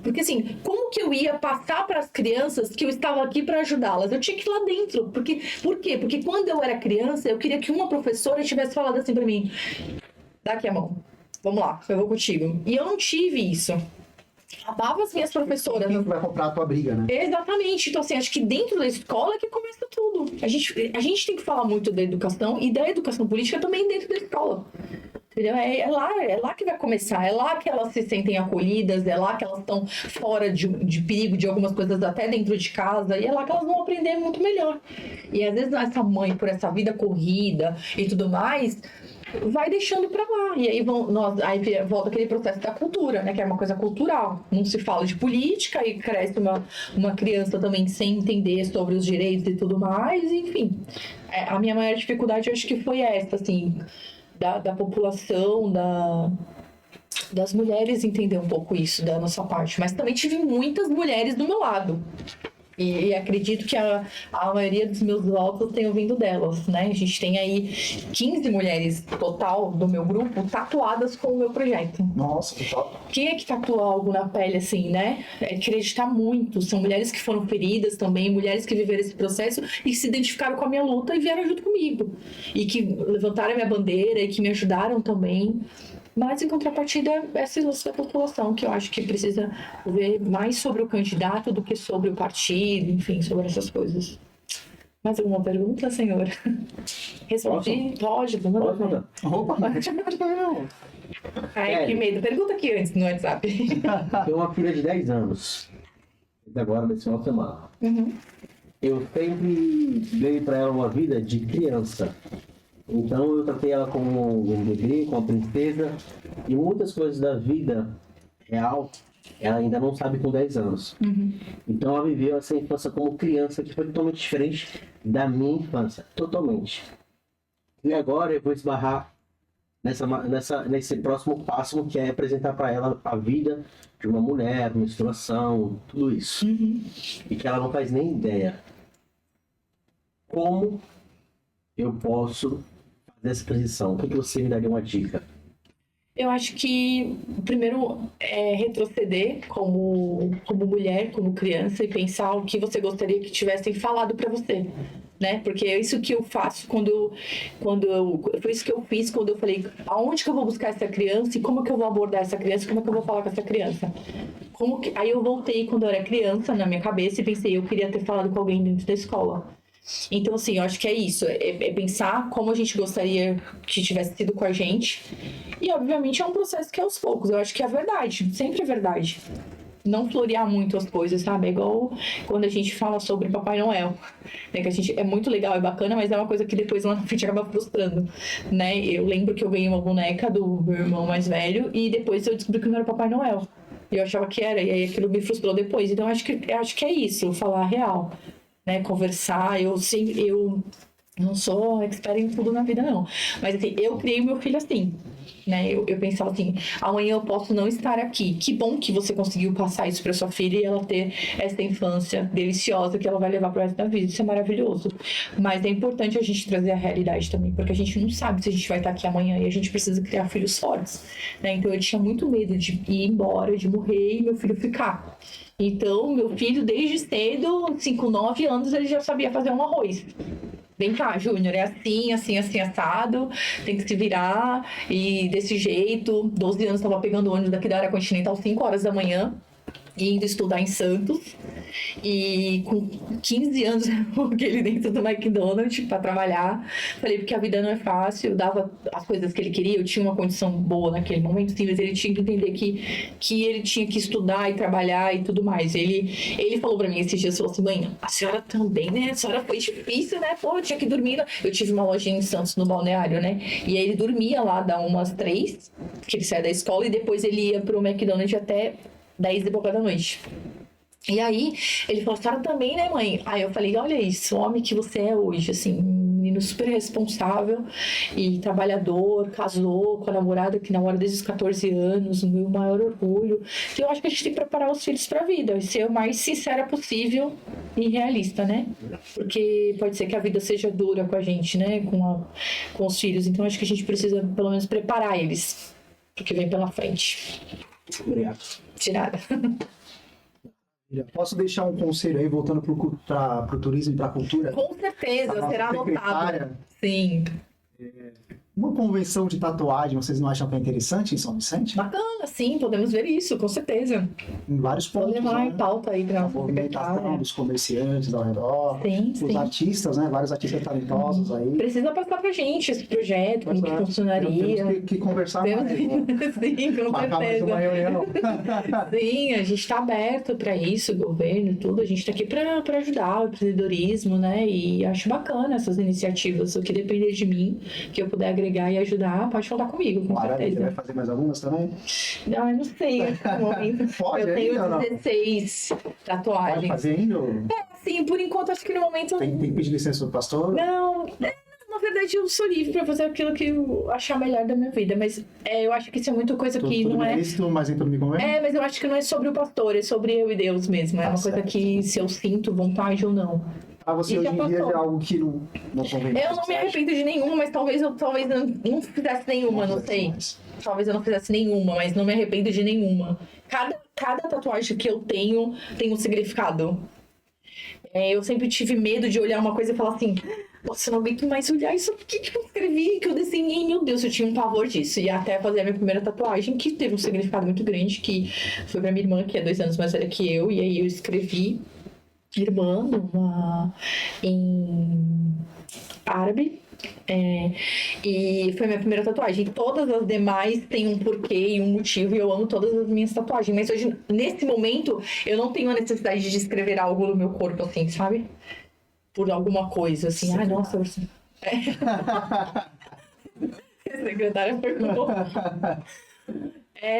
Porque assim, como que eu ia passar para as crianças que eu estava aqui para ajudá-las? Eu tinha que ir lá dentro. Por quê? Porque quando eu era criança, eu queria que uma professora tivesse falado assim para mim: dá aqui a mão, vamos lá, eu vou contigo. E eu não tive isso. Amava as minhas professoras. Quem vai comprar a tua briga, né? Exatamente. Então assim, acho que dentro da escola é que começa tudo. A gente tem que falar muito da educação e da educação política também dentro da escola. Entendeu? É lá que vai começar, é lá que elas se sentem acolhidas, é lá que elas estão fora de perigo de algumas coisas até dentro de casa, e é lá que elas vão aprender muito melhor. E às vezes essa mãe, por essa vida corrida e tudo mais, vai deixando pra lá. E aí volta aquele processo da cultura, né? Que é uma coisa cultural. Não se fala de política e cresce uma criança também sem entender sobre os direitos e tudo mais, enfim. A minha maior dificuldade, eu acho que foi essa, assim, da população, das mulheres entender um pouco isso da nossa parte, mas também tive muitas mulheres do meu lado. E acredito que a maioria dos meus votos tenham vindo delas, né? A gente tem aí 15 mulheres total do meu grupo tatuadas com o meu projeto. Nossa, que top. Quem é que tatua algo na pele assim, né? É acreditar muito. São mulheres que foram feridas também, mulheres que viveram esse processo e que se identificaram com a minha luta e vieram junto comigo. E que levantaram a minha bandeira e que me ajudaram também. Mas, em contrapartida, essa ilustra a população, que eu acho que precisa ver mais sobre o candidato do que sobre o partido, enfim, sobre essas coisas. Mais alguma pergunta, senhor? Respondi? Pode, vamos lá. Opa, Ai, que medo. Pergunta aqui antes no WhatsApp. Tenho uma filha de 10 anos. Agora, nesse final de semana. Uhum. Eu sempre dei pra ela uma vida de criança. Então eu tratei ela como um bebê, como uma princesa. E muitas coisas da vida real, ela ainda não sabe com 10 anos. Uhum. Então ela viveu essa infância como criança, que foi totalmente diferente da minha infância. Totalmente. E agora eu vou esbarrar nesse próximo passo, que é apresentar para ela a vida de uma mulher, menstruação, tudo isso. Uhum. E que ela não faz nem ideia. Como eu posso fazer essa transição? O que você me daria uma dica? Eu acho que, primeiro, é retroceder como mulher, como criança, e pensar o que você gostaria que tivessem falado para você, né? Porque é isso que eu faço foi isso que eu fiz quando eu falei aonde que eu vou buscar essa criança e como que eu vou abordar essa criança, como que eu vou falar com essa criança. Aí eu voltei quando eu era criança na minha cabeça e pensei, eu queria ter falado com alguém dentro da escola. Então, assim, eu acho que é isso, é pensar como a gente gostaria que tivesse sido com a gente. E, obviamente, é um processo que é aos poucos. Eu acho que é verdade, sempre é verdade. Não florear muito as coisas, sabe? É igual quando a gente fala sobre Papai Noel, né? Que a gente, é muito legal, é bacana, mas é uma coisa que depois lá na frente acaba frustrando, né? Eu lembro que eu ganhei uma boneca do meu irmão mais velho e depois eu descobri que não era Papai Noel. E eu achava que era, e aí aquilo me frustrou depois. Então, eu acho que é isso, falar a real. Né, conversar, eu não sou expert em tudo na vida, não. Mas, assim, eu criei meu filho assim, né? Eu pensava assim, amanhã eu posso não estar aqui. Que bom que você conseguiu passar isso para sua filha e ela ter essa infância deliciosa que ela vai levar pro resto da vida. Isso é maravilhoso. Mas é importante a gente trazer a realidade também, porque a gente não sabe se a gente vai estar aqui amanhã e a gente precisa criar filhos fortes, né? Então, eu tinha muito medo de ir embora, de morrer e meu filho ficar. Então, meu filho, desde cedo, assim, com 9 anos, ele já sabia fazer um arroz. Vem cá, Júnior, é assim, assim, assim, assado, tem que se virar, e desse jeito. 12 anos, estava pegando ônibus daqui da área continental, 5 horas da manhã, indo estudar em Santos. E com 15 anos, eu coloquei ele dentro do McDonald's para trabalhar. Falei, porque a vida não é fácil, eu dava as coisas que ele queria, eu tinha uma condição boa naquele momento, sim, mas ele tinha que entender que ele tinha que estudar e trabalhar e tudo mais. Ele falou para mim esses dias, falou assim, mãe, a senhora também, né? A senhora foi difícil, né? Pô, eu tinha que dormir. Eu tive uma lojinha em Santos, no balneário, né? E aí ele dormia lá, da 1h às 3h, que ele saia da escola, e depois ele ia pro McDonald's até 10h da noite. E aí, ele falou, a senhora também, né, mãe? Aí eu falei, olha isso, homem que você é hoje, assim, um menino super responsável e trabalhador, casou com a namorada que namora desde os 14 anos, o meu maior orgulho. E eu acho que a gente tem que preparar os filhos pra vida e ser o mais sincera possível e realista, né? Porque pode ser que a vida seja dura com a gente, né, com os filhos. Então, acho que a gente precisa, pelo menos, preparar eles pro que vem pela frente. Obrigado. De nada. Posso deixar um conselho aí, voltando para o turismo e para a cultura? Com certeza, será anotado. Sim. Uma convenção de tatuagem, vocês não acham que é interessante em São Vicente? Bacana, sim, podemos ver isso, com certeza. Em vários pontos, Vou levar né? em pauta aí para A movimentação dos comerciantes ao redor, sim, os artistas, né? Vários artistas talentosos aí. Precisa passar pra gente esse projeto, como que funcionaria. Temos que conversar mais. Sim, com Mais uma certeza. reunião. Sim, a gente está aberto para isso, governo, tudo. A gente está aqui para ajudar o empreendedorismo, né? E acho bacana essas iniciativas. O que depender de mim, que eu puder agregar e ajudar, pode falar comigo, com Maravilha, certeza. vai fazer mais algumas também? Não, eu não sei. No momento, Pode eu tenho ainda, 16 Pode tatuagens. fazer ainda? Sim, por enquanto, acho que no momento... Tem que pedir licença do pastor? Não, na verdade, eu sou livre pra fazer aquilo que eu achar melhor da minha vida. Mas eu acho que isso é muita coisa que não é... Mas entrou no me convém? mas eu acho que não é sobre o pastor, é sobre eu e Deus mesmo. É uma coisa que se eu sinto vontade ou não. Pra você hoje em dia é algo que não convém. Eu não me arrependo de nenhuma, mas talvez eu não fizesse nenhuma, não sei. Talvez eu não fizesse nenhuma, mas não me arrependo de nenhuma. Cada tatuagem que eu tenho tem um significado. Eu sempre tive medo de olhar uma coisa e falar assim, nossa, eu não aguento mais olhar isso aqui que eu escrevi, que eu desenhei, meu Deus, eu tinha um pavor disso. E até fazer a minha primeira tatuagem, que teve um significado muito grande, que foi pra minha irmã, que é 2 anos mais velha que eu, e aí eu escrevi irmã em árabe. E foi minha primeira tatuagem. Todas as demais têm um porquê e um motivo, e eu amo todas as minhas tatuagens. Mas hoje, nesse momento, eu não tenho a necessidade de escrever algo no meu corpo, assim, sabe? Por alguma coisa, assim. Sim. Ai, nossa, eu... Secretária foi bom.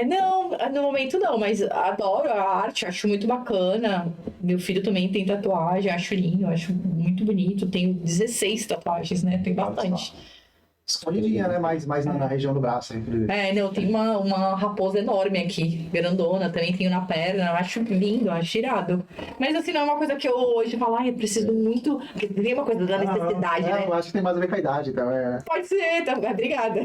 Não, no momento não, mas adoro a arte, acho muito bacana. Meu filho também tem tatuagem, acho lindo, acho muito bonito. Tenho 16 tatuagens, né? Tem bastante. Escondidinha, né? Mais na região do braço. Não, tem uma raposa enorme aqui, grandona, também tenho na perna, eu acho lindo, acho irado. Mas assim, não é uma coisa que eu hoje falo, eu preciso muito, porque tem uma coisa da necessidade, né? Eu acho que tem mais a ver com a idade, então. Pode ser, tá, obrigada.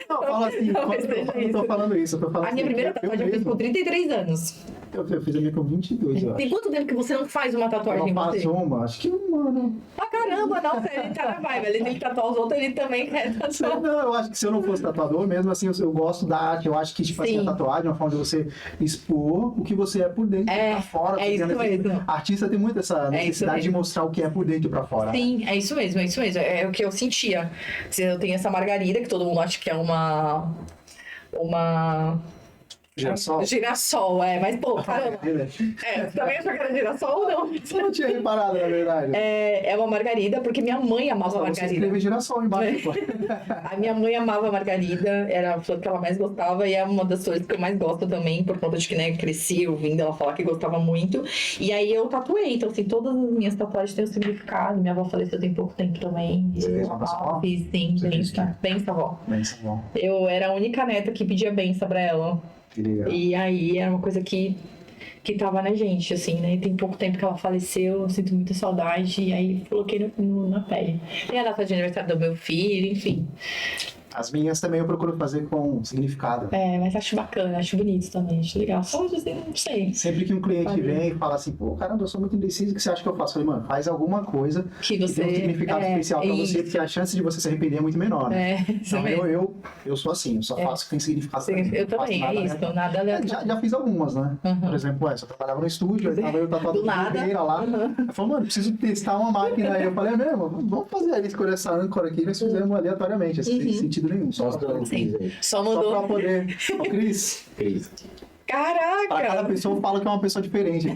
Não, fala assim, eu tô falando isso, eu tô falando a minha primeira tatuagem eu fiz com 33 anos. Eu fiz a minha com 22, eu acho. Tem quanto tempo que você não faz uma tatuagem? Eu faço uma, acho que um ano. Ah, caramba, nossa, ele tá na vibe, ele tem que tatuar os outros, ele também quer tatuar. Não, eu acho que se eu não fosse tatuador, mesmo assim, eu gosto da arte. Eu acho que, tipo assim, a tatuagem é uma forma de você expor o que você é por dentro pra fora. É isso mesmo. Artista tem muito essa necessidade de mostrar o que é por dentro pra fora. Sim, né? É isso mesmo. É o que eu sentia. Eu tenho essa margarida, que todo mundo acha que é uma... Girassol, mas pô, caramba. Você também achou que era girassol ou não? Você não tinha reparado, na verdade. É uma margarida, porque minha mãe amava margarida. Você escreve girassol embaixo. A minha mãe amava margarida, era a flor que ela mais gostava, e é uma das flores que eu mais gosto também, por conta de que, né, cresci ouvindo ela falar que gostava muito. E aí eu tatuei, então assim, todas as minhas tatuagens têm um significado. Minha avó faleceu tem pouco tempo também. Você fez uma avó? Fiz, sim, benção, avó. Benção, avó. Eu era a única neta que pedia benção pra ela. E aí era uma coisa que tava na gente, assim, né? E tem pouco tempo que ela faleceu, eu sinto muita saudade, e aí coloquei na pele. Tem a data de aniversário do meu filho, enfim. As minhas também eu procuro fazer com significado. Mas acho bacana, acho bonito também, acho legal. Só assim, não sei. Sempre que um cliente vem e fala assim, pô, caramba, eu sou muito indeciso, o que você acha que eu faço? Eu falei, mano, faz alguma coisa que tem um significado especial pra você, porque a chance de você se arrepender é muito menor. Então eu sou assim, eu só faço o que tem significado. Eu também, é isso, nada já fiz algumas, né? Por exemplo, eu trabalhava no estúdio, aí tava eu tatuado de lá. Eu falei, mano, preciso testar uma máquina aí. Eu falei, mesmo, vamos fazer ali, escolher essa âncora aqui, nós fizemos aleatoriamente, assim, sem sentido nenhum. Só mudou. Só pra poder. Ô, Cris. Caraca! Pra cada pessoa eu falo que é uma pessoa diferente.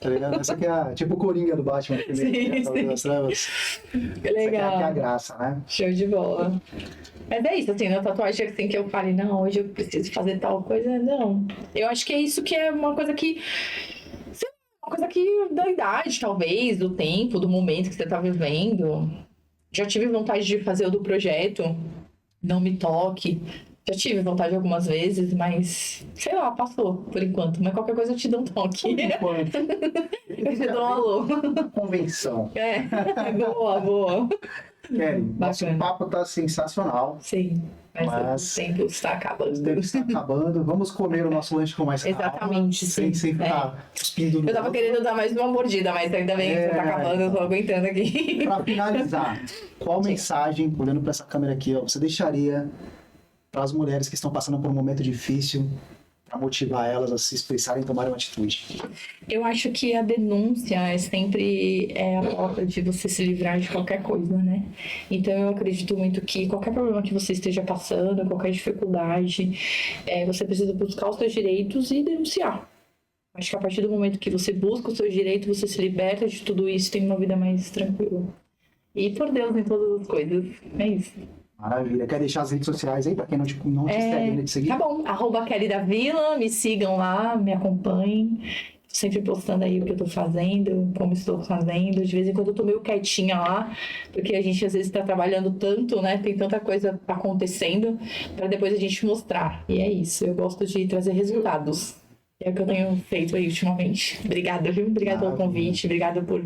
Tá ligado? Essa aqui é tipo o Coringa do Batman. Que legal. Essa aqui é a graça, né? Show de bola. Mas é isso, assim, na tatuagem assim que eu falei, não, hoje eu preciso fazer tal coisa, não. Eu acho que é isso que é uma coisa que... Uma coisa que da idade, talvez, do tempo, do momento que você tá vivendo. Já tive vontade de fazer o do projeto, Não Me Toque. Já tive vontade algumas vezes, mas sei lá, passou por enquanto. Mas qualquer coisa eu te dou um toque. Por enquanto. Eu te dou um alô. Convenção. Boa. Kelly, nosso papo tá sensacional. Sim. Mas o tempo está acabando. O tempo está acabando. Vamos comer o nosso lanche com mais calma. Exatamente, sim. Sem ficar cuspindo no Eu tava querendo dar mais uma mordida, mas ainda bem que tá acabando, eu tô aguentando aqui. Pra finalizar, qual mensagem, olhando pra essa câmera aqui, você deixaria para as mulheres que estão passando por um momento difícil, para motivar elas a se expressarem e tomarem uma atitude? Eu acho que a denúncia é sempre a porta de você se livrar de qualquer coisa, né? Então eu acredito muito que qualquer problema que você esteja passando, qualquer dificuldade, você precisa buscar os seus direitos e denunciar. Acho que a partir do momento que você busca os seus direitos, você se liberta de tudo isso e tem uma vida mais tranquila. E por Deus em todas as coisas. É isso. Maravilha. Quer deixar as redes sociais aí para quem não te segue, né, te seguir? Tá bom. @KellyDaVila, me sigam lá, me acompanhem. sempre postando aí o que eu tô fazendo, como estou fazendo. De vez em quando eu tô meio quietinha lá, porque a gente às vezes tá trabalhando tanto, né? Tem tanta coisa acontecendo, para depois a gente mostrar. E é isso, eu gosto de trazer resultados. É o que eu tenho feito aí ultimamente. Obrigada, viu? Obrigada pelo convite, obrigada por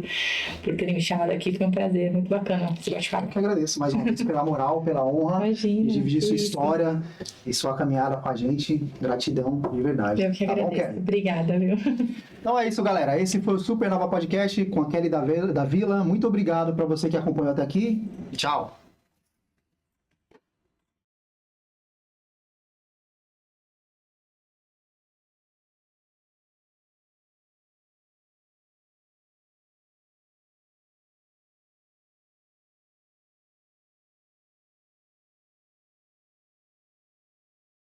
terem me chamado aqui. Foi um prazer, muito bacana esse bate-papo. Eu que agradeço mais uma vez pela moral, pela honra. Imagina, de dividir sua isso. história e sua caminhada com a gente. Gratidão, de verdade. Eu que agradeço. Tá bom, obrigada, viu? Então é isso, galera. Esse foi o Supernova Podcast com a Kelly da Vila. Muito obrigado para você que acompanhou até aqui. Tchau.